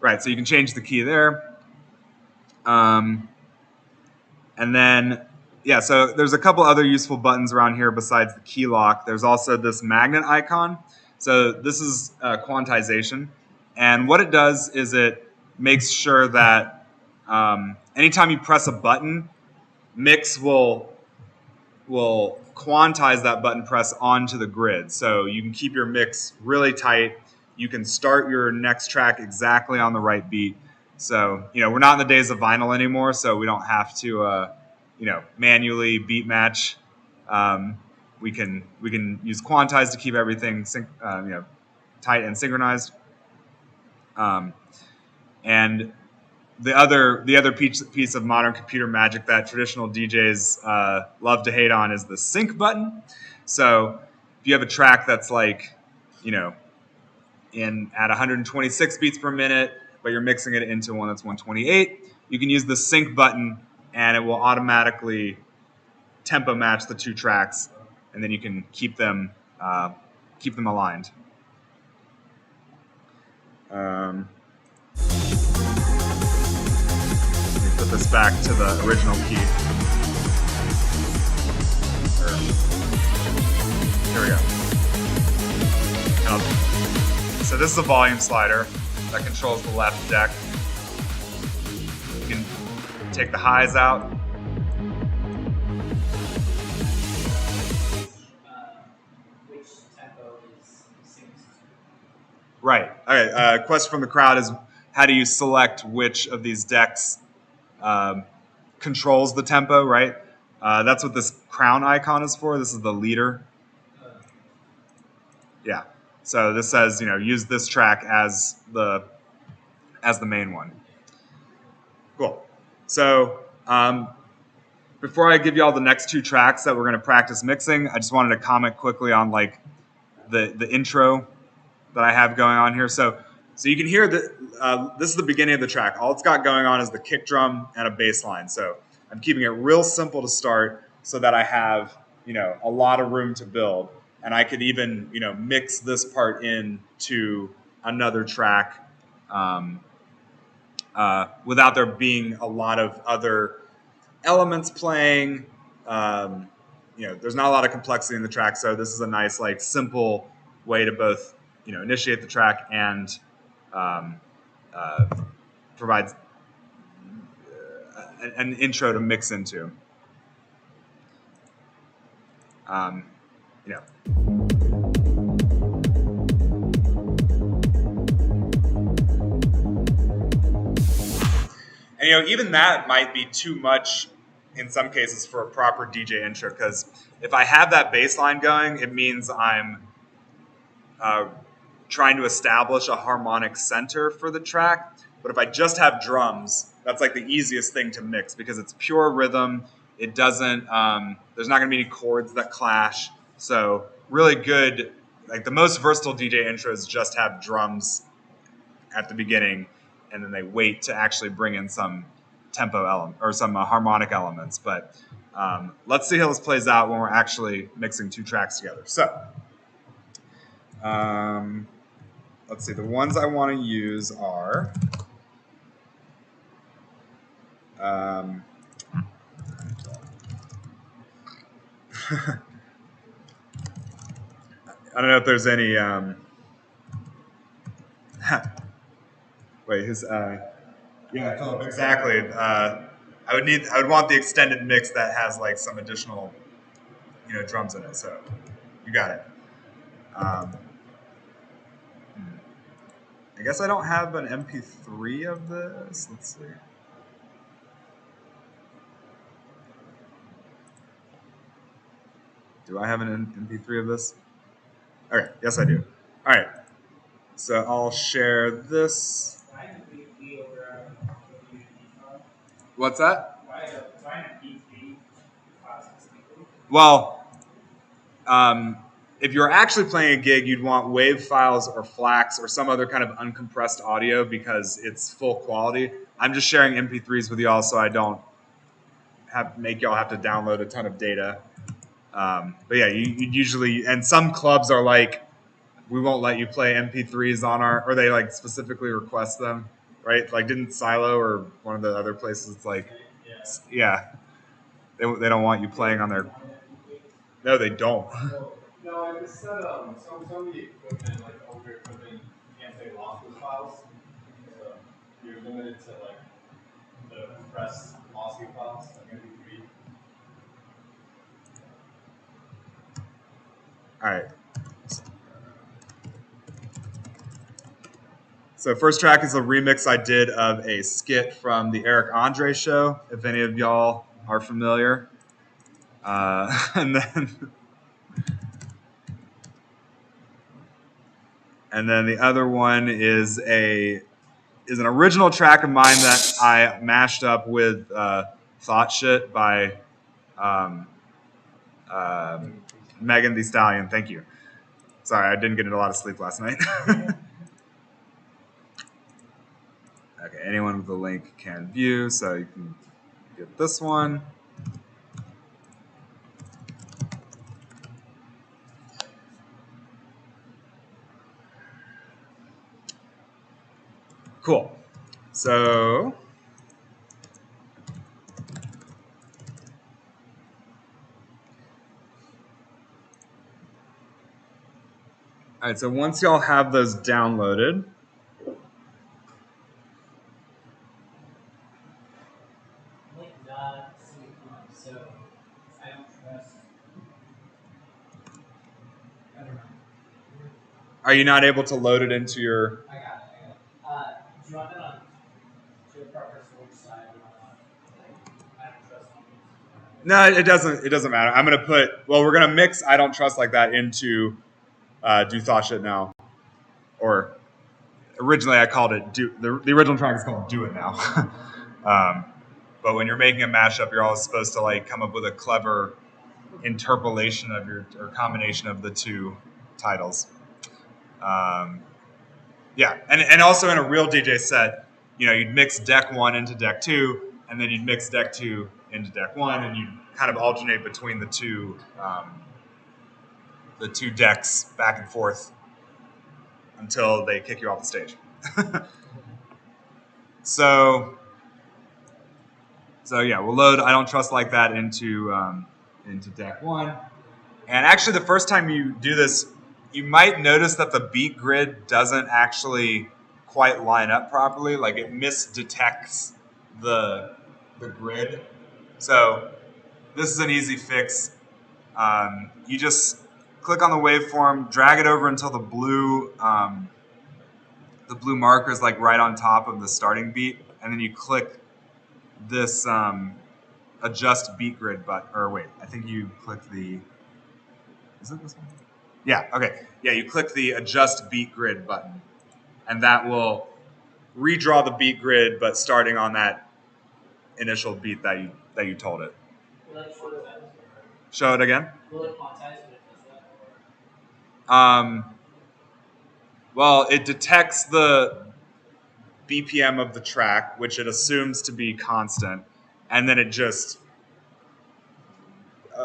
Right, so you can change the key there. And then, yeah, so there's a couple other useful buttons around here besides the key lock. There's also this magnet icon. So this is quantization. And what it does is it makes sure that anytime you press a button, Mix will quantize that button press onto the grid. So you can keep your mix really tight. You can start your next track exactly on the right beat. So, you know, we're not in the days of vinyl anymore, so we don't have to, you know, manually beat match. We can use quantize to keep everything, you know, tight and synchronized. And the other piece of modern computer magic that traditional DJs love to hate on is the sync button. So if you have a track that's like, you know, at 126 beats per minute, but you're mixing it into one that's 128, you can use the sync button and it will automatically tempo match the two tracks, and then you can keep them aligned. this back to the original key. Here we go. So this is a volume slider that controls the left deck. You can take the highs out. Which tempo is synced to? Right. Okay. Question from the crowd is, how do you select which of these decks controls the tempo, right? That's what this crown icon is for. This is the leader. Yeah. So this says, use this track as the main one. Cool. So before I give you all the next two tracks that we're going to practice mixing, I just wanted to comment quickly on like the intro that I have going on here. So you can hear that this is the beginning of the track. All it's got going on is the kick drum and a bass line. So I'm keeping it real simple to start so that I have, a lot of room to build. And I could even, mix this part in to another track without there being a lot of other elements playing. There's not a lot of complexity in the track. So this is a nice, like, simple way to both, initiate the track and provide an intro to mix into. And even that might be too much in some cases for a proper DJ intro, because if I have that bass line going, it means I'm trying to establish a harmonic center for the track. But if I just have drums, that's like the easiest thing to mix because it's pure rhythm. It doesn't, there's not gonna be any chords that clash. So really good, like the most versatile DJ intros just have drums at the beginning and then they wait to actually bring in some tempo element or some harmonic elements. But let's see how this plays out when we're actually mixing two tracks together. So let's see, the ones I want to use are I don't know if there's any wait, who's yeah, Philip, exactly. I would want the extended mix that has like some additional drums in it. So you got it. I guess I don't have an MP3 of this. Let's see. Do I have an MP3 of this? Okay, yes I do. All right, so I'll share this. What's that? Well, if you're actually playing a gig, you'd want WAV files or FLACs or some other kind of uncompressed audio because it's full quality. I'm just sharing MP3s with y'all so I don't make y'all have to download a ton of data. But yeah, you usually, and some clubs are like, we won't let you play MP3s on or they like specifically request them, right? Like didn't Silo or one of the other places, it's like, yeah, they don't want you playing on their, no, they don't. No, I just said some of the equipment, like older equipment, can't say lossless files. So you're limited to like the compressed lossy files, like MP3. All right. So first track is a remix I did of a skit from the Eric Andre show, if any of y'all are familiar. And then the other one is an original track of mine that I mashed up with Thought Shit by Megan Thee Stallion. Thank you. Sorry, I didn't get a lot of sleep last night. Okay, anyone with the link can view, so you can get this one. Cool. So All right, so once y'all have those downloaded, are you not able to load it into your? I got it. Do you want that on your preference for which side you want? I don't trust on this. No, it doesn't. It doesn't matter. I'm gonna put. Well, we're gonna mix "I Don't Trust Like That" into "Do Thought Shit Now," or originally I called it "Do." The original track is called "Do It Now." But when you're making a mashup, you're always supposed to like come up with a clever interpolation of your or combination of the two titles. Yeah, and also in a real DJ set, you'd mix deck 1 into deck 2, and then you'd mix deck 2 into deck 1, and you'd kind of alternate between the two decks back and forth until they kick you off the stage. So yeah, we'll load "I Don't Trust Like That" into deck 1. And actually, the first time you do this, you might notice that the beat grid doesn't actually quite line up properly. Like it misdetects the grid. So this is an easy fix. You just click on the waveform, drag it over until the blue marker is like right on top of the starting beat, and then you click this adjust beat grid button. Or wait, I think you click the. Is it this one? Yeah, okay. Yeah, you click the adjust beat grid button, and that will redraw the beat grid, but starting on that initial beat that you told it. Show it again. Will it quantize when it does that? Well, it detects the BPM of the track, which it assumes to be constant, and then it just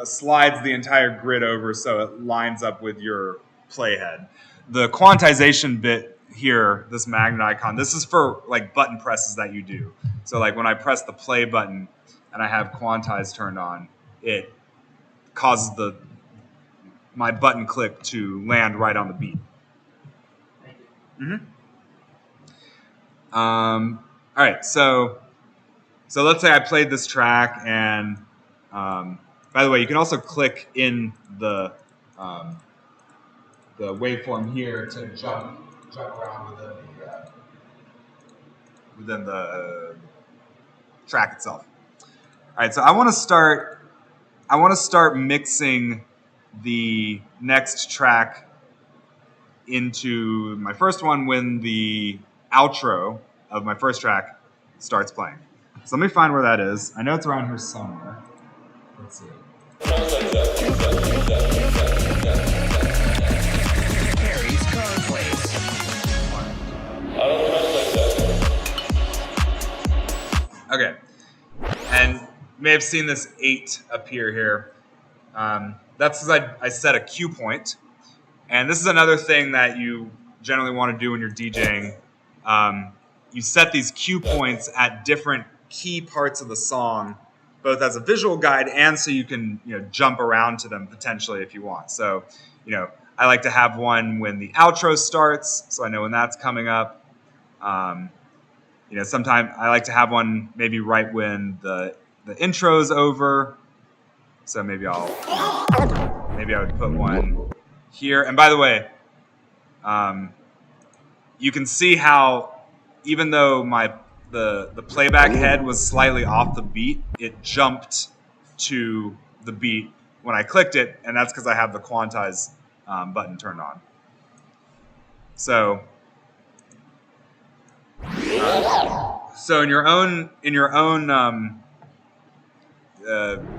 slides the entire grid over so it lines up with your playhead. The quantization bit here, this magnet icon, this is for like button presses that you do. So like when I press the play button and I have quantize turned on, it causes my button click to land right on the beat. All right, so let's say I played this track, and by the way, you can also click in the waveform here to jump around within the track itself. All right, so I want to start mixing the next track into my first one when the outro of my first track starts playing. So let me find where that is. I know it's around here somewhere. Let's see. Harry's Conclave. Okay. And you may have seen this 8 appear here. That's because I set a cue point. And this is another thing that you generally want to do when you're DJing. You set these cue points at different key parts of the song, both as a visual guide and so you can jump around to them potentially if you want. So, I like to have one when the outro starts, so I know when that's coming up. Sometimes I like to have one maybe right when the intro's over. So maybe I would put one here. And by the way, you can see how even though the playback head was slightly off the beat, it jumped to the beat when I clicked it, and that's because I have the quantize button turned on. So in your own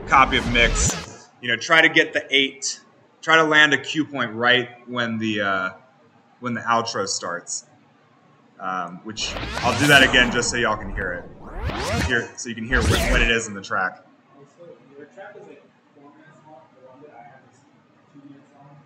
copy of mix, try to get the 8. Try to land a cue point right when the outro starts. Which I'll do that again just so y'all can hear it. So you can hear when it is in the track. Also, your track is like 4 minutes long. The one that I have is 2 minutes long.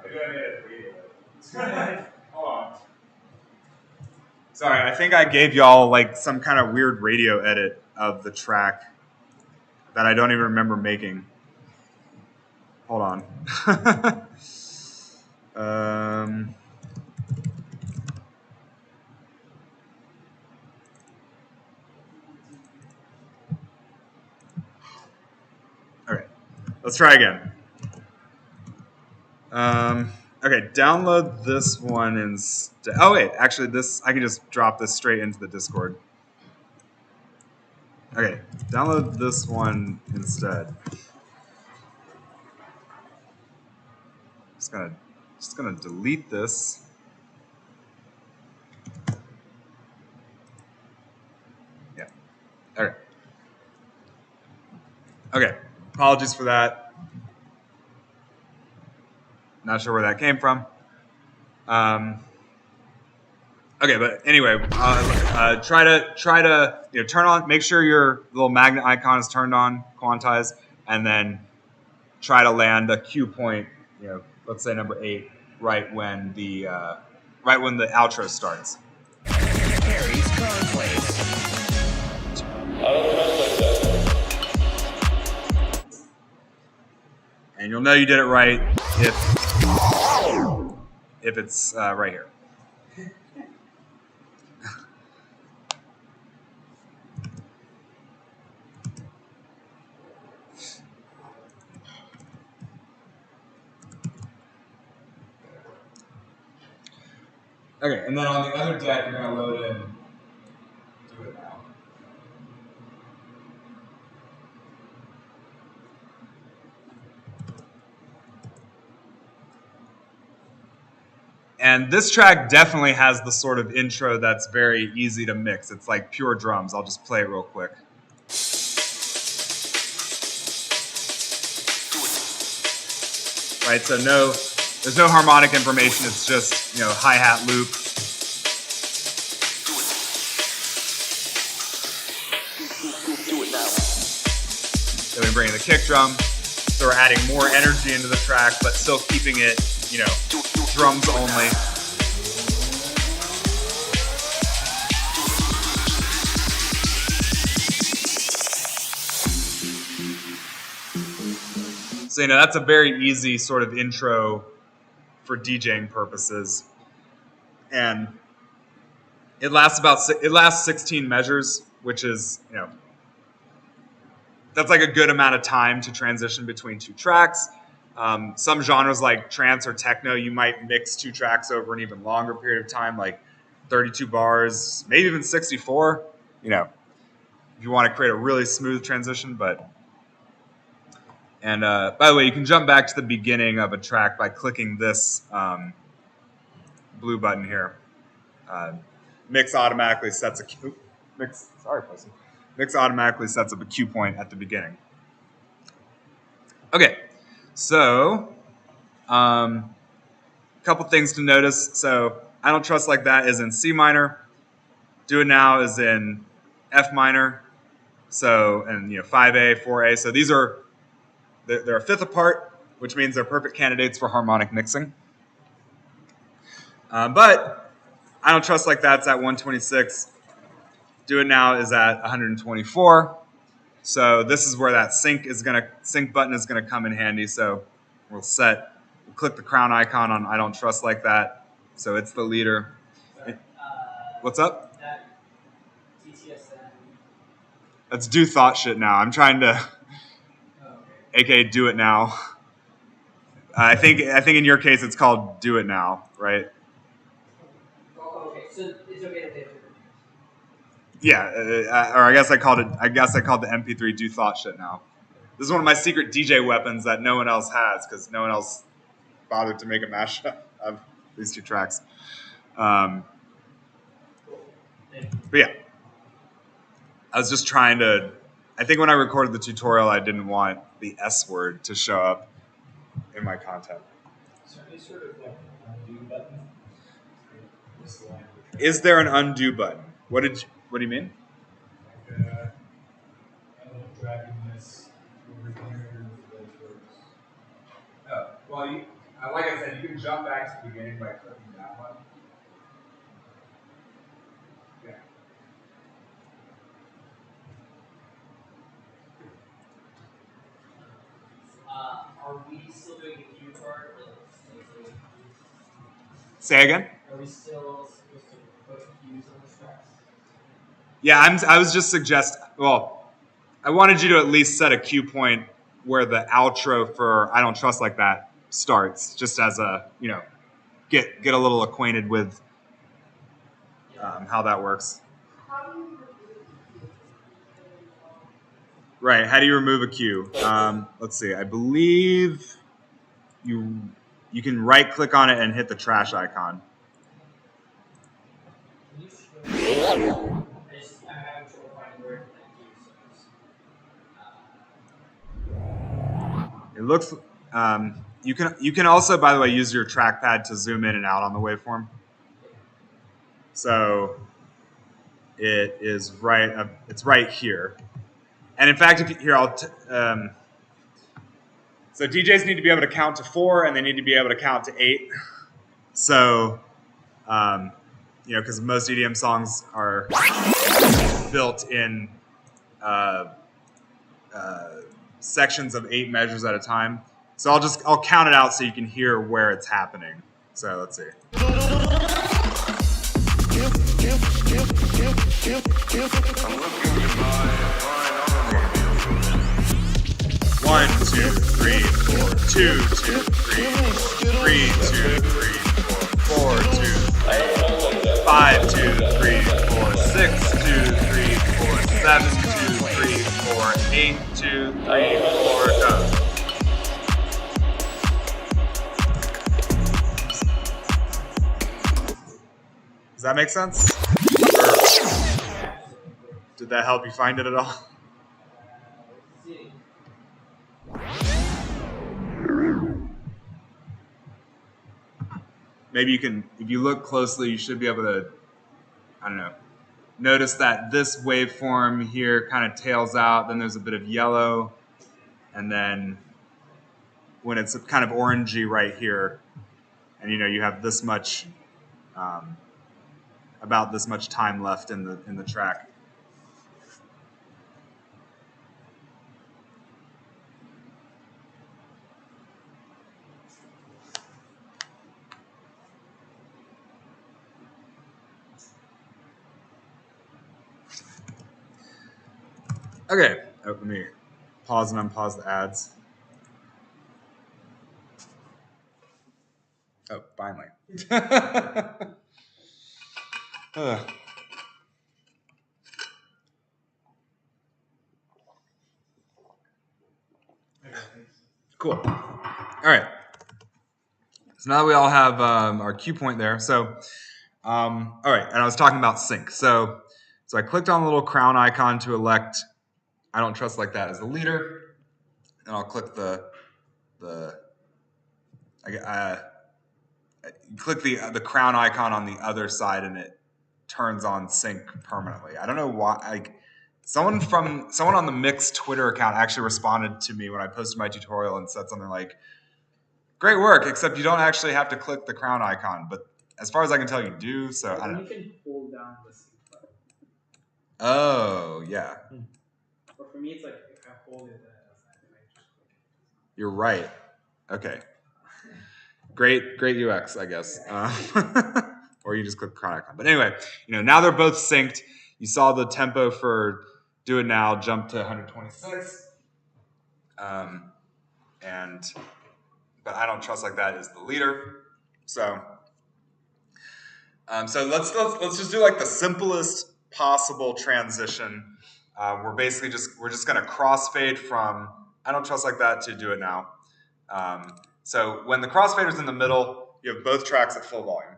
Maybe I made it radio. Hold on. Sorry, I think I gave y'all like some kind of weird radio edit of the track that I don't even remember making. Hold on. Okay, let's try again. Okay, download this one instead. Oh wait, actually, this I can just drop this straight into the Discord. Okay, download this one instead. Just gonna delete this. Yeah. Okay. Okay. Apologies for that. Not sure where that came from. Okay, but anyway, try to turn on. Make sure your little magnet icon is turned on, quantize, and then try to land a cue point. Let's say number 8, right when the outro starts. Harry's Conclave. And you'll know you did it right if it's right here. Okay, and then on the other deck, you're going to load in Do It Now. And this track definitely has the sort of intro that's very easy to mix. It's like pure drums. I'll just play it real quick. Right, so there's no harmonic information. It's just, hi-hat loop. Then we bring in the kick drum. So we're adding more energy into the track, but still keeping it, drums only. So, that's a very easy sort of intro for DJing purposes. And it lasts 16 measures, which is, that's like a good amount of time to transition between two tracks. Some genres like trance or techno, you might mix two tracks over an even longer period of time, like 32 bars, maybe even 64, if you want to create a really smooth transition. And by the way, you can jump back to the beginning of a track by clicking this blue button here. Mix automatically sets Mix automatically sets up a cue point at the beginning. Okay, so a couple things to notice. So I Don't Trust Like That is in C minor. Do It Now is in F minor. So, and 5A, 4A. So they're a fifth apart, which means they're perfect candidates for harmonic mixing. But I Don't Trust Like That's at 126. Do It Now is at 124. So this is where that sync button is gonna come in handy. So we'll click the crown icon on I Don't Trust Like That. So it's the leader. What's up? That TTSN. Let's do thought shit now. I'm trying to, aka Do It Now. I think in your case it's called Do It Now, right? Oh, okay, so it's okay to pay for it. Yeah, or I guess I called the MP3 Do Thought Shit Now. This is one of my secret DJ weapons that no one else has because no one else bothered to make a mashup of these two tracks. But yeah, I was just trying to. I think when I recorded the tutorial, I didn't want the S word to show up in my content. Is there any sort of undo button? Is there an undo button? What do you mean? Like, I don't know, dragging this over here. Well, Like I said, you can jump back to the beginning by clicking that one. Yeah. Are we still doing the cue part? Say again? Are we still supposed to put cues on the tracks? Yeah, I was just well, I wanted you to at least set a cue point where the outro for I Don't Trust Like That starts, just as a, get a little acquainted with how that works. Right, how do you remove a cue? Let's see, I believe you can right click on it and hit the trash icon. It looks. You can also, by the way, use your trackpad to zoom in and out on the waveform. So it is right. It's right here. And in fact, so DJs need to be able to count to 4, and they need to be able to count to 8. So, because most EDM songs are built in sections of 8 measures at a time. So I'll count it out so you can hear where it's happening. So let's see. 1, 2, 3, 4, 2, 2, 3, 3, 2, 3, 4, 4, 2, 5, 2, 3, 4, 6, 2, 3, 4, 7, 2, 3, 4, 8, 2, 3, 4, go. Does that make sense? Or did that help you find it at all? Maybe you can, if you look closely, you should be able to, I don't know, notice that this waveform here kind of tails out, then there's a bit of yellow, and then when it's kind of orangey right here, and you have this much, about this much time left in the track. Okay, let me pause and unpause the ads. Oh, finally. Cool. All right. So now we all have our cue point there. So, all right, and I was talking about sync. So I clicked on the little crown icon to elect I Don't Trust Like That as the leader, and I'll click click the crown icon on the other side, and it turns on sync permanently. I don't know why. Someone on the Mix Twitter account actually responded to me when I posted my tutorial and said something like, "Great work, except you don't actually have to click the crown icon." But as far as I can tell, you do. So I don't know. You can hold down the sync button. Oh yeah. But for me, it's like if I hold it, then it does that. If I just click it. You're right. Okay. Great UX, I guess. Or you just click crown icon. But anyway, now they're both synced. You saw the tempo for Do It Now jump to 126. But I Don't Trust Like That is the leader. So let's just do like the simplest possible transition. We're just gonna crossfade from I Don't Trust Like That to Do It Now. So when the crossfader's in the middle, you have both tracks at full volume.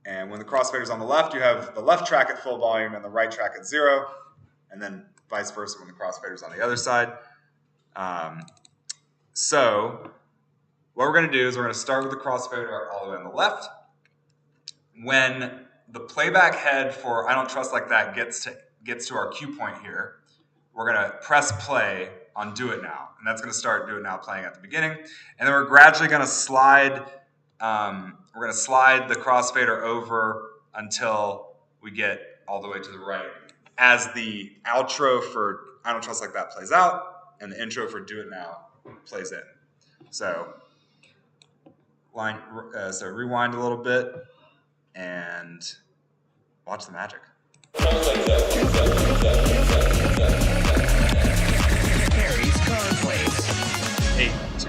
And when the crossfader's on the left, you have the left track at full volume and the right track at 0. And then vice versa when the crossfader's on the other side. So what we're going to do is we're going to start with the crossfader all the way on the left. When the playback head for I Don't Trust Like That gets to our cue point here, we're going to press play on Do It Now. And that's going to start Do It Now playing at the beginning. And then we're gradually going to slide, the crossfader over until we get all the way to the right as the outro for I Don't Trust Like That plays out and the intro for Do It Now plays in. So, rewind a little bit and watch the magic. Carries card plays. 8, 2.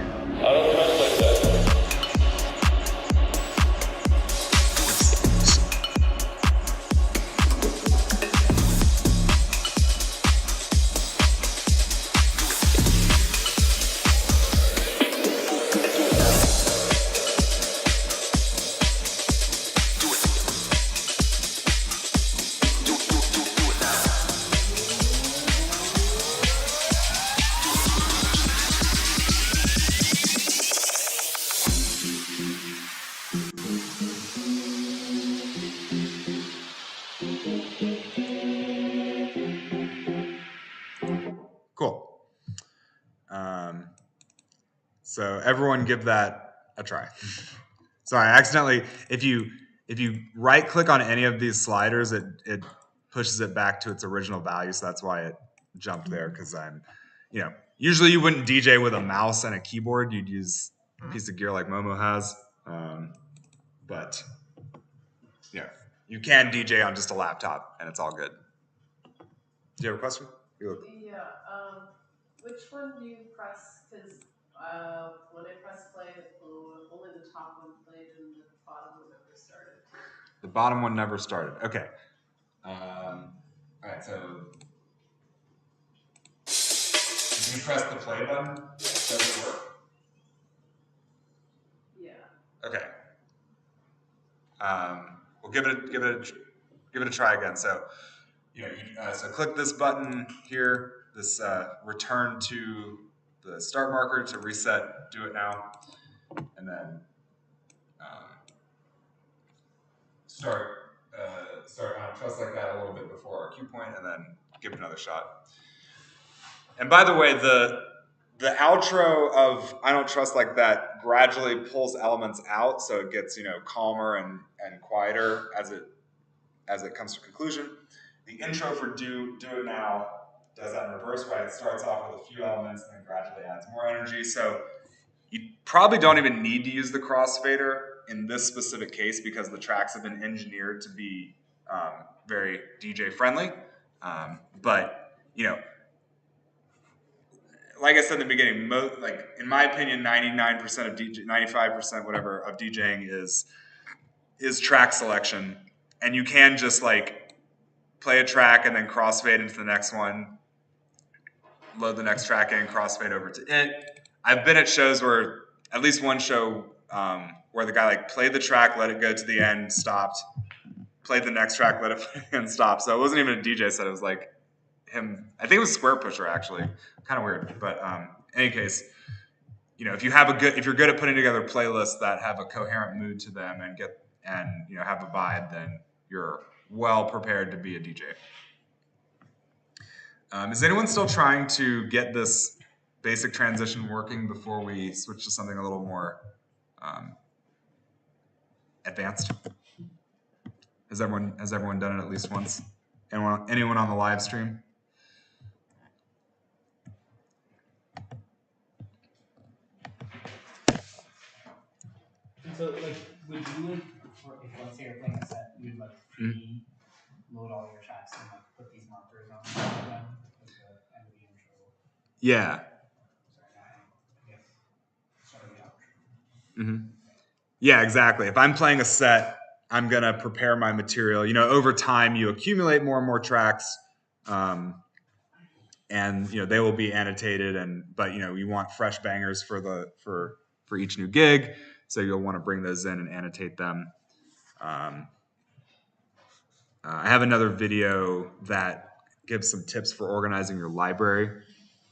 Cool. So everyone give that a try. Sorry, I accidentally, if you right click on any of these sliders, it pushes it back to its original value. So that's why it jumped there, because usually you wouldn't DJ with a mouse and a keyboard. You'd use a piece of gear like Momo has. But yeah, you can DJ on just a laptop and it's all good. Do you have a question? Yeah. Which one do you press? Because when I press play, only the top one played and the bottom one never started. The bottom one never started. Okay. All right. So if you press the play button, does it work? Yeah. Okay. We'll give it a try again. So so click this button here. This return to the start marker to reset. Do It Now, and then start on Trust Like That a little bit before our cue point, and then give it another shot. And by the way, the outro of I Don't Trust Like That gradually pulls elements out, so it gets calmer and quieter as it comes to conclusion. The intro for Do It Now does that in reverse way. It starts off with a few elements and then gradually adds more energy. So you probably don't even need to use the crossfader in this specific case, because the tracks have been engineered to be very DJ friendly. But like I said in the beginning, in my opinion, 99% of DJ, 95% whatever of DJing is track selection, and you can just play a track and then crossfade into the next one, load the next track in, crossfade over to it. I've been at shows where, at least one show, where the guy played the track, let it go to the end, stopped, played the next track, let it play and stop. So it wasn't even a DJ set. It was him. I think it was Square Pusher, actually. Kind of weird. But in any case, if you're good at putting together playlists that have a coherent mood to them and have a vibe, then you're well prepared to be a DJ. Is anyone still trying to get this basic transition working before we switch to something a little more advanced? Has everyone done it at least once? Anyone on the live stream? So, would you, if let's say you're playing a set, you would load all your tracks and put these markers on them, like the end of the intro? Yeah. Yeah, exactly. If I'm playing a set, I'm gonna prepare my material. Over time, you accumulate more and more tracks, and they will be annotated. But you want fresh bangers for each new gig, so you'll want to bring those in and annotate them. I have another video that gives some tips for organizing your library,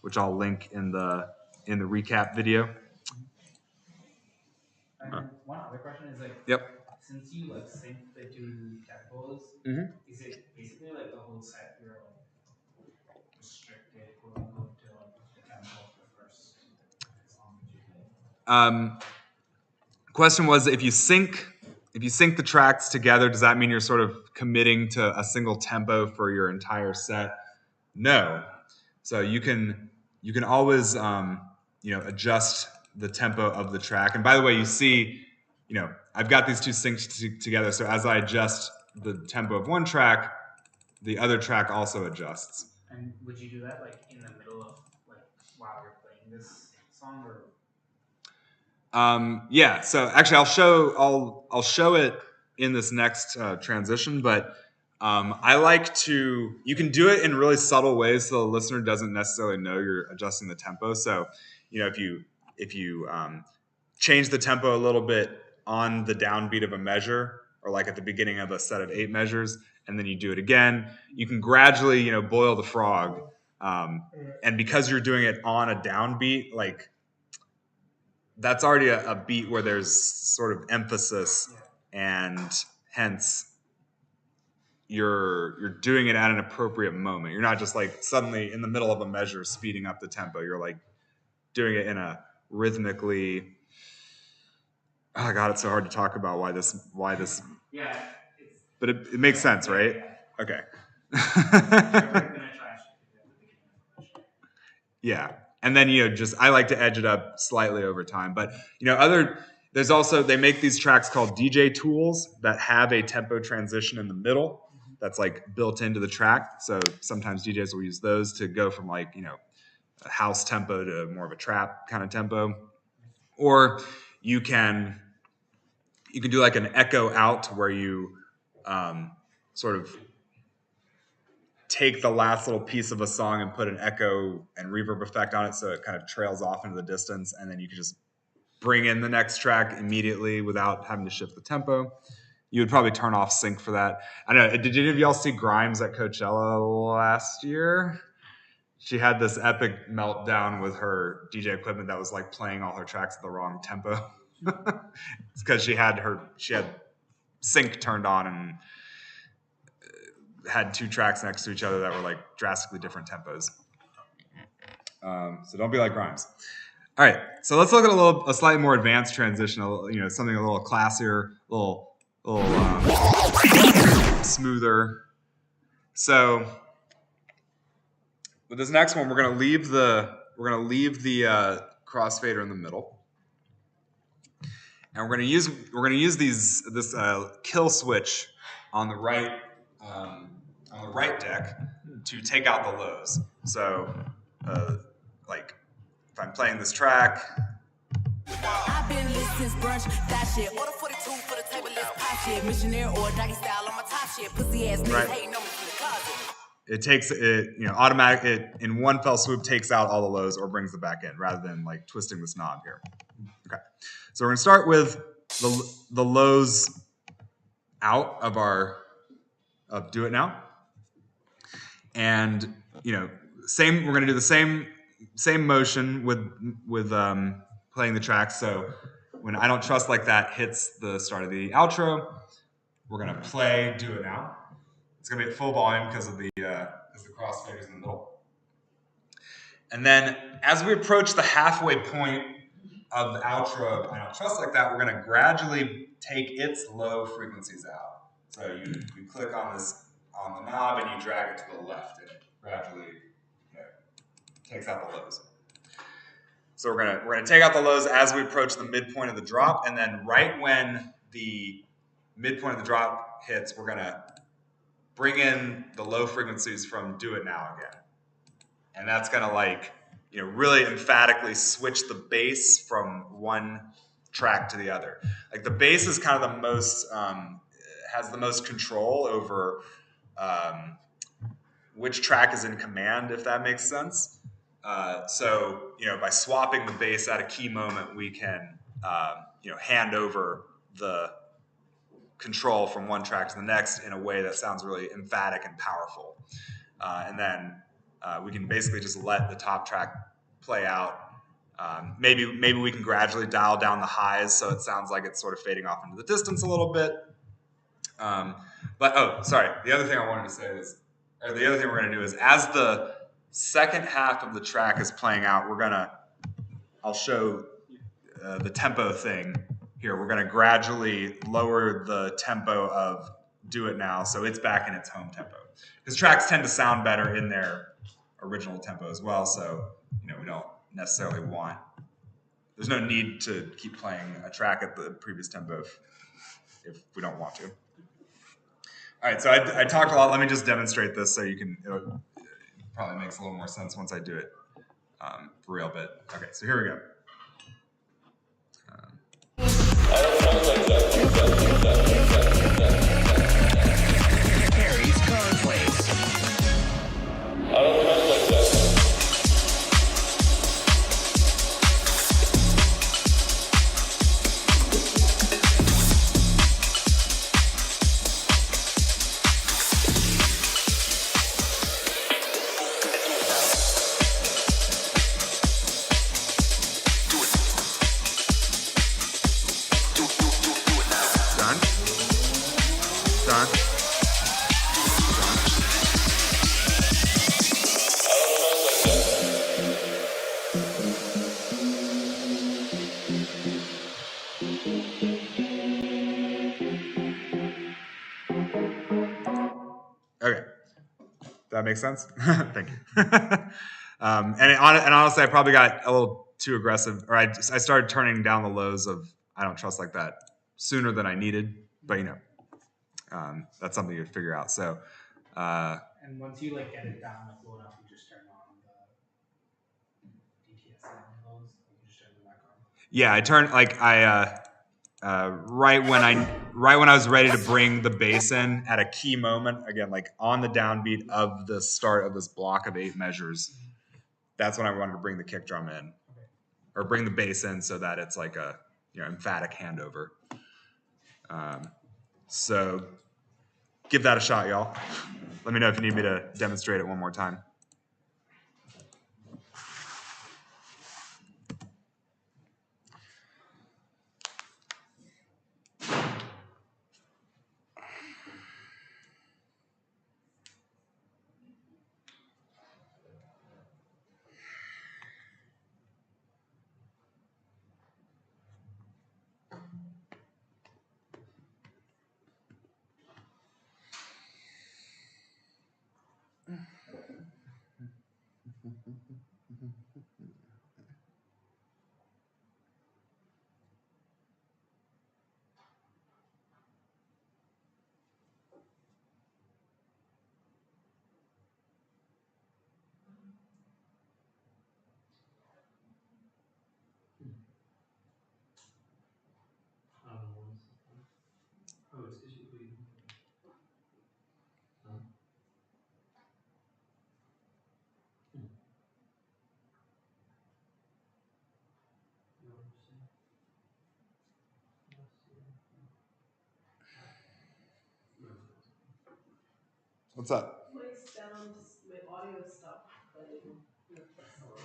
which I'll link in the recap video. And one other question is yep. Since you sync the two tempos, is it basically the whole set you're restricted quote unquote to the tempo Question was, if you sync the tracks together, does that mean you're sort of committing to a single tempo for your entire set? No. So you can always adjust the tempo of the track. And by the way, you see, I've got these two synced together. So as I adjust the tempo of one track, the other track also adjusts. And would you do that like in the middle of like while you're playing this song, or? Yeah. So actually, I'll show it in this next transition, but I like to. You can do it in really subtle ways, so the listener doesn't necessarily know you're adjusting the tempo. So, if you change the tempo a little bit on the downbeat of a measure, or like at the beginning of a set of 8 measures, and then you do it again, you can gradually, boil the frog. And because you're doing it on a downbeat, like that's already a beat where there's sort of emphasis, and hence you're doing it at an appropriate moment. You're not just like suddenly in the middle of a measure speeding up the tempo. You're like doing it in a rhythmically. Oh God, it's so hard to talk about why this. Yeah. But it makes sense, right? Yeah. Okay. Gonna try Yeah. And then, I like to edge it up slightly over time. But, there's also, they make these tracks called DJ tools that have a tempo transition in the middle that's like built into the track. So sometimes DJs will use those to go from like, a house tempo to more of a trap kind of tempo. Or you can do like an echo out where you sort of take the last little piece of a song and put an echo and reverb effect on it so it kind of trails off into the distance, and then you can just bring in the next track immediately without having to shift the tempo. You would probably turn off sync for that. I don't know, did any of y'all see Grimes at Coachella last year? She had this epic meltdown with her DJ equipment that was like playing all her tracks at the wrong tempo. It's because she had sync turned on and had 2 tracks next to each other that were like drastically different tempos. So don't be like Grimes. All right, so let's look at a slightly more advanced transition. Something a little classier, a little smoother. So with this next one, we're gonna leave the crossfader in the middle, and we're gonna use this kill switch on the right deck to take out the lows. So, like if I'm playing this track. I've been listening since brunch, that shit. Order 42 for the table, let's pop shit. Missionary or doggy style on my top shit. Pussy ass niggas hating on me from the closet. It takes it, automatic. It in one fell swoop takes out all the lows or brings them back in, rather than like twisting this knob here. Okay, so we're gonna start with the lows out of Do It Now, and same. We're gonna do the same motion with playing the track. So when I Don't Trust Like That hits the start of the outro, we're gonna play Do It Now. It's gonna be at full volume because the crossfader's in the middle. And then as we approach the halfway point of the outro of I Don't Trust Like That, we're gonna gradually take its low frequencies out. So you click on the knob and you drag it to the left, and it gradually takes out the lows. So we're gonna take out the lows as we approach the midpoint of the drop, and then right when the midpoint of the drop hits, we're gonna bring in the low frequencies from Do It Now again. And that's gonna really emphatically switch the bass from one track to the other. Like the bass is kind of the most, has the most control over which track is in command, if that makes sense. So by swapping the bass at a key moment, we can hand over the control from one track to the next in a way that sounds really emphatic and powerful. And then we can basically just let the top track play out. Maybe we can gradually dial down the highs so it sounds like it's sort of fading off into the distance a little bit. The other thing I wanted to say is, or the other thing we're going to do is, as the second half of the track is playing out, I'll show the tempo thing here. We're going to gradually lower the tempo of Do It Now so it's back in its home tempo. Because tracks tend to sound better in their original tempo as well, so we don't necessarily want. There's no need to keep playing a track at the previous tempo if we don't want to. All right, so I talked a lot. Let me just demonstrate this so you can. It probably makes a little more sense once I do it for real. But okay, so here we go. Harry's Cornflakes. Done. Okay. That makes sense? Thank you. And honestly, I probably got a little too aggressive, or I started turning down the lows of I Don't Trust Like That sooner than I needed, but that's something you figure out. So, and once you get it down low enough, you just turn on the DTS lows. You just turn them back on. Yeah, I turned right when I was ready to bring the bass in at a key moment, again, on the downbeat of the start of this block of 8 measures. That's when I wanted to bring the kick drum in, or bring the bass in, so that it's like a emphatic handover. So give that a shot, y'all. Let me know if you need me to demonstrate it one more time. Oh, it's because you leave. What's up? My sound, my audio stopped playing with the song.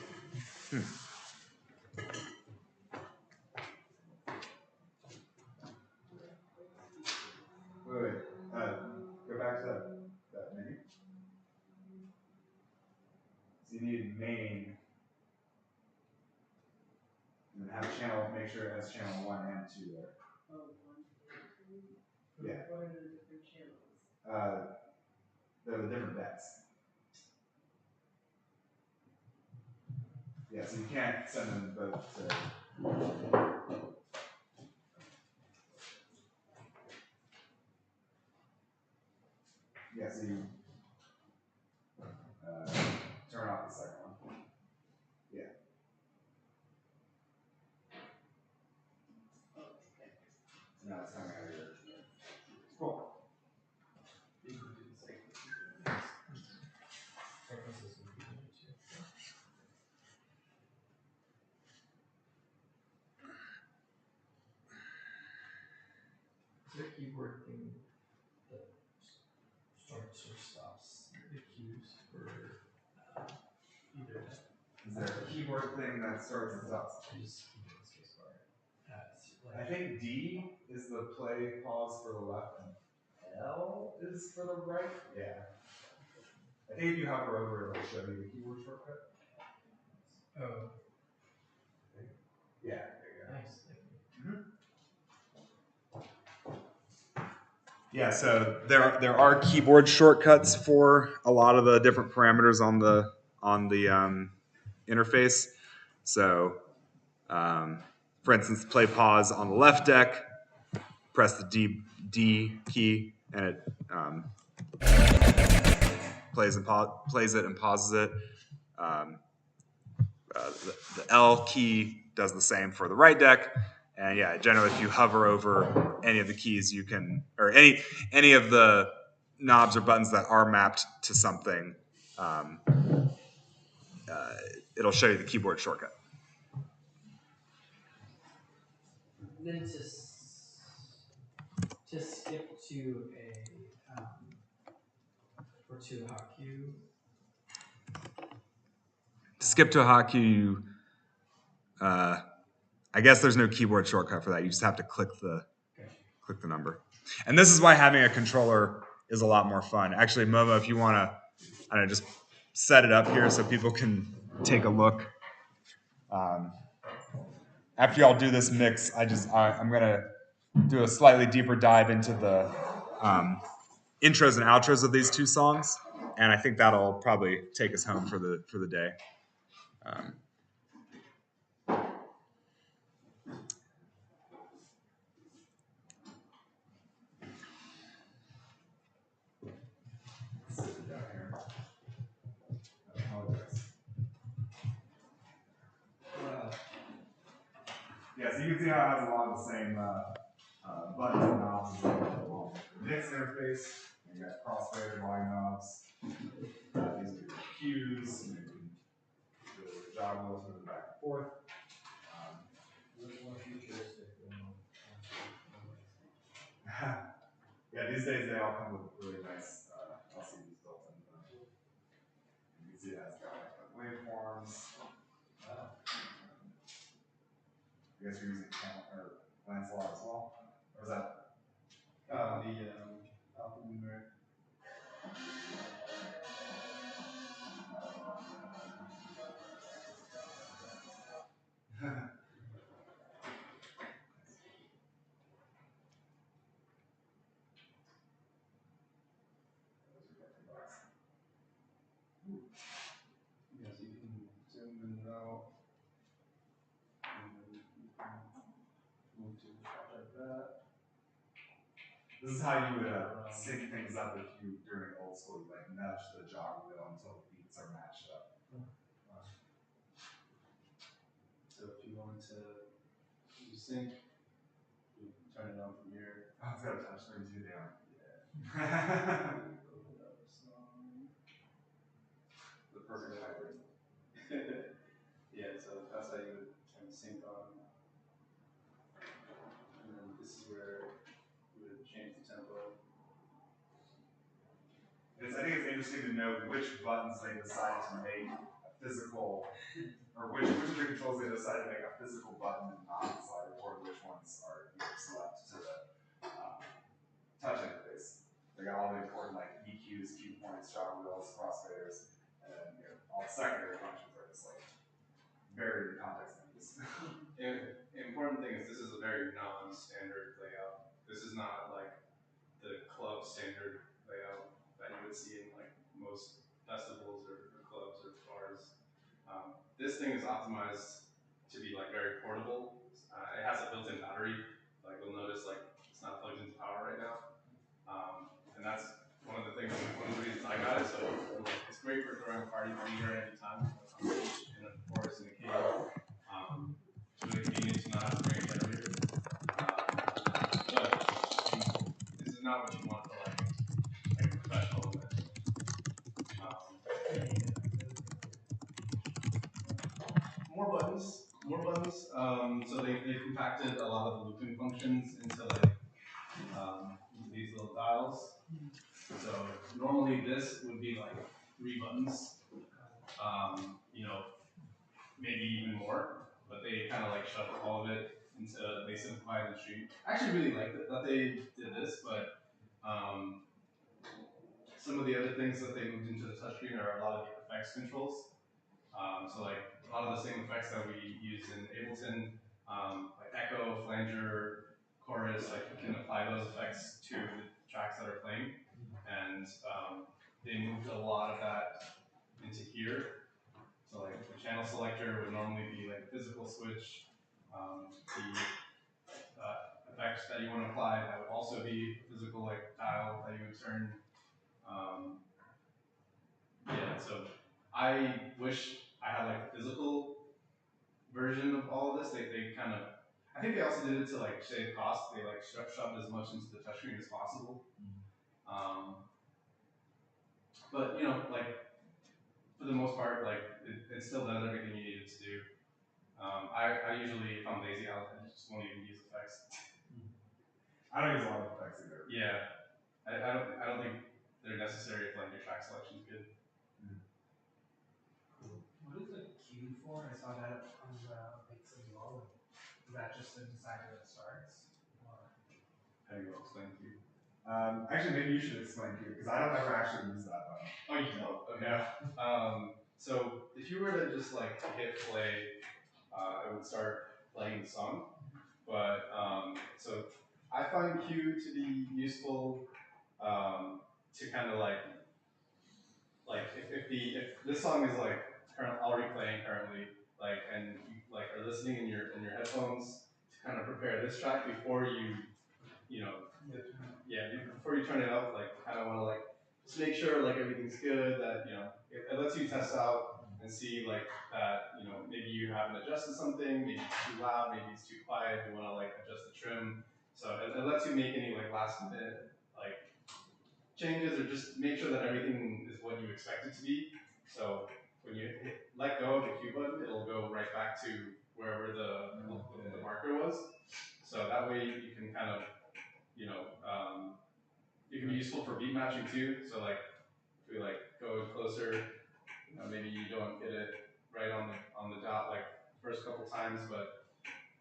Wait. Go back to that menu. So you need main, and then have channel. Make sure it has channel 1 and 2 there. Oh, 1, 2, 3. Yeah. What are the different channels? They're the different decks. Yeah, so you can't send them both to. Yeah, so you turn off the second one. Yeah. Okay. Now it's coming out of your. Cool. Is there a keyboard thing that starts or stops the cues for either deck? Is there a keyboard thing that starts and stops? I just keep it spacebar. I think D is the play pause for the left, and L is for the right. Yeah. I think if you hover over, it'll show you the keyboard shortcut. Oh. Yeah, there you go. Nice. Yeah, so there are keyboard shortcuts for a lot of the different parameters on the interface. So, for instance, play pause on the left deck, press the D key, and it plays it and pauses it. The L key does the same for the right deck. And yeah, generally, if you hover over any of the keys, you can, or any of the knobs or buttons that are mapped to something, it'll show you the keyboard shortcut. Then to skip to a or to a hot cue. To skip to a hotkey, I guess there's no keyboard shortcut for that. You just have to click the number. And this is why having a controller is a lot more fun. Actually, Momo, if you want to, I don't know, just set it up here so people can take a look. After y'all do this mix, I'm gonna do a slightly deeper dive into the intros and outros of these two songs, and I think that'll probably take us home for the day. Yeah, so you can see how it has a lot of the same buttons and knobs as the mix interface. You got crossfader, volume knobs. These are your cues. And you can do the jog wheels moving back and forth. More futuristic than Yeah, these days they all come with really nice LCDs built in. You can see it has got like waveforms. I guess you're using Lancelot as well? Or is that? The alphanumeric. Yeah, so you can zoom in and out. And then you can move to the shot like that. This is how you would sync things up if you, during old school, you like nudge the jog wheel until the beats are matched up. So if you wanted to use sync, you turn it on from here. Oh, it's got a touch screen too, damn. Yeah. The perfect hybrid. Yeah, so that's how you would turn sync on. And then this is where you would change the tempo. I think it's interesting to know which buttons they decided to make a physical, or which of the controls they decided to make a physical button and not slider, or which ones are select to the touch interface. They got all the important like EQs, cue points, jog wheels, crossfaders, and then all the secondary functions are just like buried in context menus. The important thing is this is a very non-standard layout. This is not like the club standard layout that you would see in like most festivals or clubs or bars. This thing is optimized to be like very portable. It has a built-in battery. Like you'll notice like it's not plugged into power right now. And that's one of the reasons I got it. So it's great for throwing a party anywhere, anytime, on stage, in a forest, in a cave. It's really convenient to not have to bring a generator. But this is not what you want for like a professional event. More buttons. So they compacted a lot of the looping functions into like these little dials. So normally this would be like 3 buttons, maybe even more, but they kind of like shoved all of it into, they simplified the stream. I actually really liked it that they did this, but some of the other things that they moved into the touchscreen are a lot of the effects controls. So like a lot of the same effects that we use in Ableton, like echo, flanger, chorus, like you can apply those effects to the tracks tracks that are playing, and they moved a lot of that into here. So like the channel selector would normally be like a physical switch. The effects that you want to apply, that would also be a physical like dial that you would turn. Yeah, so I wish I had like a physical version of all of this. They kind of, I think they also did it to like save cost. They like shoved as much into the touchscreen as possible. But you know, like for the most part, like it still does everything you need it to do. I usually, if I'm lazy, I just won't even use effects. I don't use a lot of effects either. Yeah, I don't think they're necessary if like your track selection is good. Cool. What is the cue for? I saw that on the mix as well. Is that just to decide where it starts? Or? How do you explain cue? Actually, maybe you should explain Q, because I don't ever actually use that button. Oh, you don't? Okay. So if you were to just like hit play, it would start playing the song. But so I find Q to be useful to kind of like if this song is like already playing currently, like and you like are listening in your headphones to kind of prepare this track before you know before you turn it up, like kind of want to like just make sure like everything's good, that you know it lets you test out and see like that maybe you haven't adjusted something, maybe it's too loud, maybe it's too quiet, you want to like adjust the trim. So it lets you make any like last minute like changes, or just make sure that everything is what you expect it to be. So when you let go of the Q button, it'll go right back to wherever the marker was. So that way you can kind of it can be useful for beat matching too. So like if we like go closer, maybe you don't get it right on the dot like first couple times, but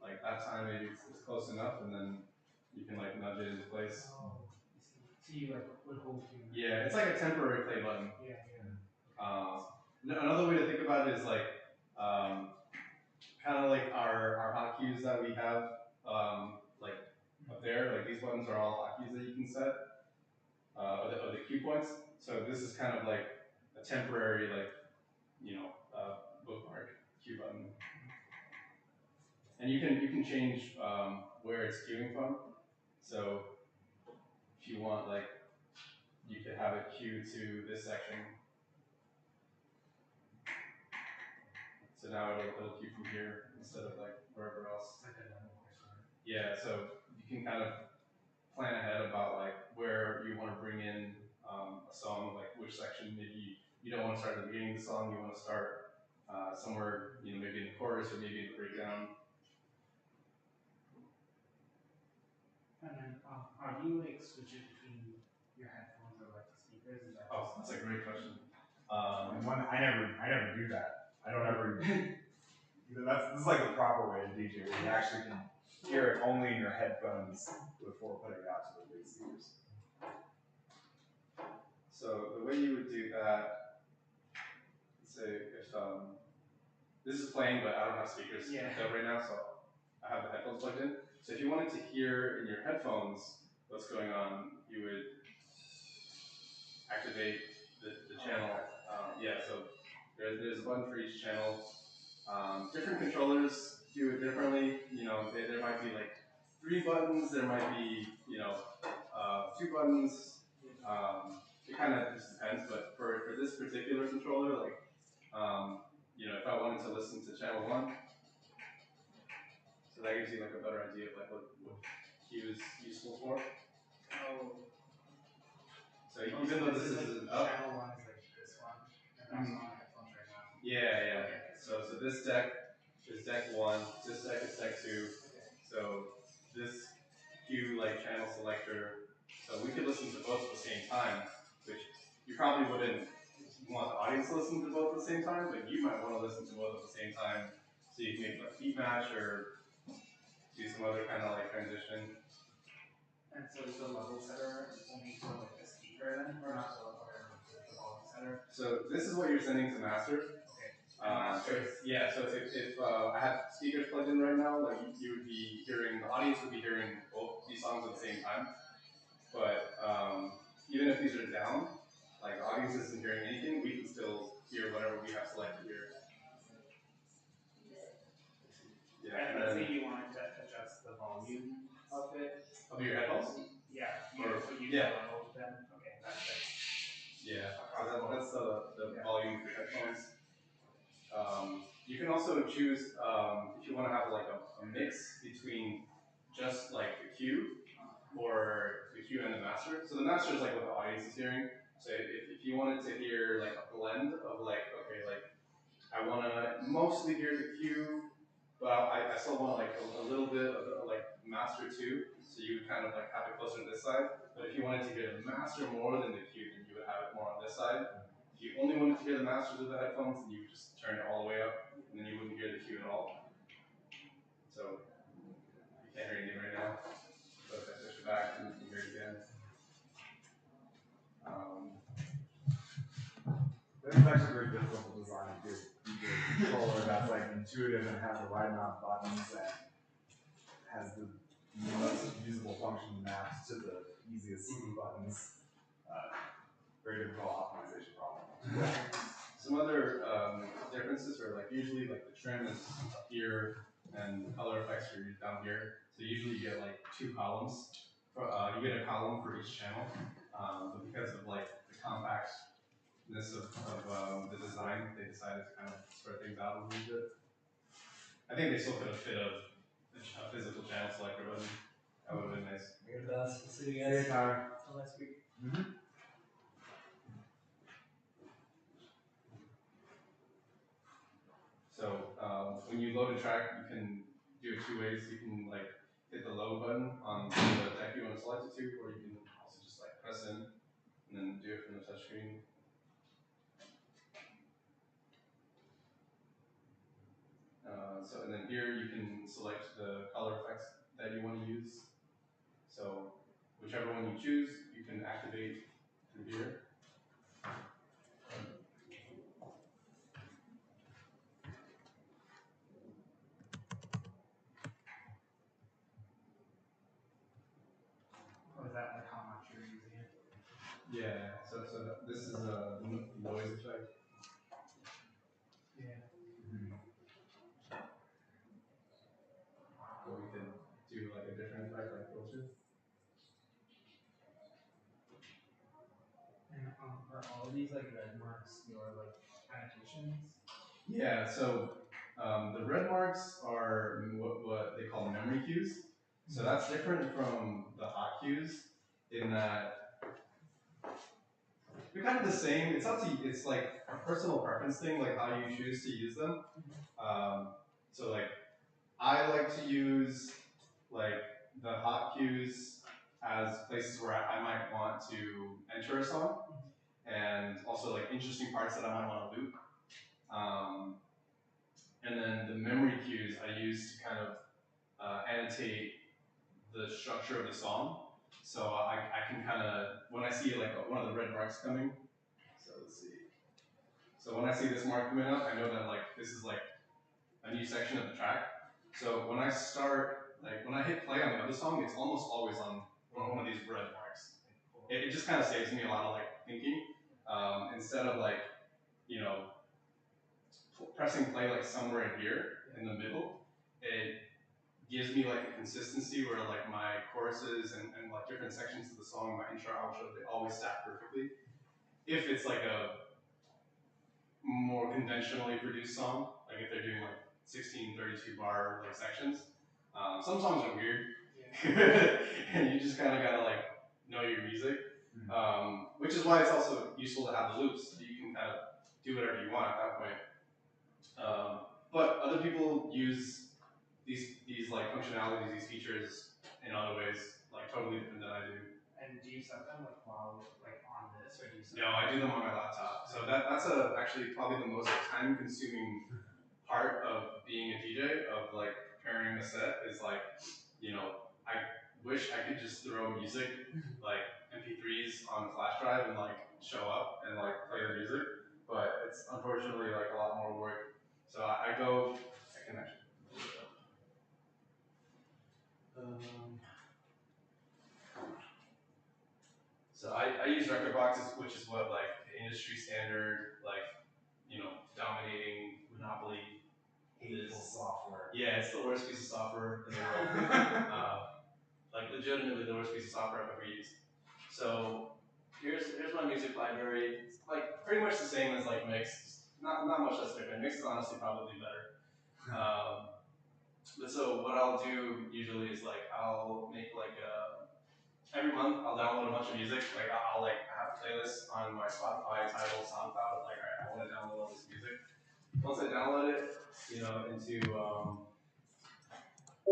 like that time maybe it's close enough, and then you can like nudge it into place. Oh, so you like would hold Q. Yeah, it's like a temporary play button. Yeah. Another way to think about it is like kind of like our hotkeys that we have like up there. Like these buttons are all hotkeys that you can set of the cue points. So this is kind of like a temporary like bookmark cue button, and you can change where it's cueing from. So if you want, like, you could have it cue to this section. So now it'll cue from here instead of like wherever else. Yeah, so you can kind of plan ahead about like where you want to bring in a song, like which section. Maybe you don't want to start at the beginning of the song, you want to start somewhere, maybe in the chorus or maybe in the breakdown. And then how do you like switch it between your headphones or like the speakers? Is that That's a great question. I never do that. I don't ever. This is like the proper way to DJ, where you actually can hear it only in your headphones before putting it out to the big speakers. So the way you would do that, let's say if this is playing, but I don't have speakers hooked up right now, so I have the headphones plugged in. So if you wanted to hear in your headphones what's going on, you would activate the channel. So there's a button for each channel. Different controllers do it differently. There might be like 3 buttons. There might be 2 buttons. It kind of just depends. But for this particular controller, like if I wanted to listen to channel 1, so that gives you like a better idea of like what cue is useful for. So even though this isn't up, channel 1 is like this one, and that's on headphones right now. Yeah. So this deck is deck 1. This deck is deck 2. So this cue like channel selector. So we could listen to both at the same time, which you probably wouldn't want the audience to listen to both at the same time, but you might want to listen to both at the same time, so you can make like beat match or do some other kind of like transition. And so is the level setter only for like the speaker then, or not the volume setter? So this is what you're sending to master. So if I have speakers plugged in right now, like you would be hearing, the audience would be hearing both these songs at the same time. But even if these are down, like the audience isn't hearing anything, we can still hear whatever we have selected here. Yeah, And let's say you wanted to adjust the volume of it. Of your headphones? Yeah. Or, you yeah. level them. Okay, Yeah, so that's the volume of your headphones. You can also choose if you want to have like a mix between just like the cue or the cue and the master. So the master is like what the audience is hearing. So if you wanted to hear like a blend of like, okay, like I want to mostly hear the cue, but I still want like a little bit of the, like master too. So you would kind of like have it closer to this side. But if you wanted to hear the master more than the cue, then you would have it more on this side. If you only wanted to hear the masters of the headphones, then you would just turn it all the way up, and then you wouldn't hear the cue at all. So you can't hear anything right now. So if I switch it back, then you can hear it again. That's actually very difficult to design a good controller that's like intuitive and has the right amount of buttons and has the most usable function mapped to the easiest buttons. Very difficult optimization problem. Some other differences are like usually like the trim is up here and the color effects are down here. So usually you get like two columns. You get a column for each channel, but because of like the compactness of the design, they decided to kind of spread things out a little bit. I think they still could have fit a physical channel selector button. That would have been nice. We'll see you guys. until next week. So when you load a track, you can do it two ways. You can like hit the load button on the track you want to select it to, or you can also just like press in and then do it from the touchscreen. So and then here you can select the color effects that you want to use. So whichever one you choose, you can activate through here. Or is that like how much you're using it? Yeah. So this is a noise effect. Yeah. Or we could do like a different effect, like filter. And are all of these like red marks your like annotations? Yeah, so the red marks are what they call memory cues. So that's different from the hot cues in that they're kind of the same. It's up to you. It's like a personal preference thing, like how you choose to use them. So like I like to use like the hot cues as places where I might want to enter a song, and also like interesting parts that I might want to loop. And then the memory cues I use to kind of annotate the structure of the song. So I can kind of, when I see like one of the red marks coming, so let's see. So when I see this mark coming up, I know that like this is like a new section of the track. So when I start, like when I hit play on the other song, it's almost always on one of these red marks. It just kind of saves me a lot of like thinking. Instead of like, you know, pressing play like somewhere in here in the middle, it gives me like a consistency where like my choruses and like different sections of the song, my intro, outro, they always stack perfectly. If it's like a more conventionally produced song, like if they're doing like 16, 32 bar like sections, some songs are weird, and you just kind of gotta like know your music, which is why it's also useful to have the loops, so you can kind of do whatever you want at that point. But other people use these like functionalities, these features in other ways, like totally different than I do. And do you set them like while like on this, or do you set No, I do them on my laptop. So that's actually probably the most time-consuming part of being a DJ, of like preparing a set, is like, you know, I wish I could just throw music, like MP3s on a flash drive and like show up and like play the music, but it's unfortunately like a lot more work. So I can actually. I use Rekordbox, which is what like the industry standard, like dominating monopoly. Hateful software. Yeah, it's the worst piece of software in the world. Like legitimately the worst piece of software I've ever used. So here's my music library. It's like pretty much the same as like Mix. Not much less different. Mix is honestly probably better. But so what I'll do usually is like I'll make like every month I'll download a bunch of music. Like I'll like have a playlist on my Spotify, Tidal, SoundCloud. Like I want to download all this music. Once I download it, into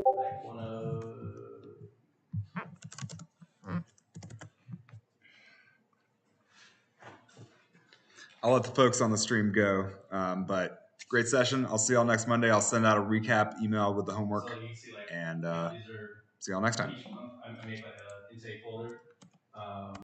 like one of I'll let the folks on the stream go, but great session. I'll see y'all next Monday. I'll send out a recap email with the homework, so you can see like and these are see y'all next time. each month I make like a intake folder.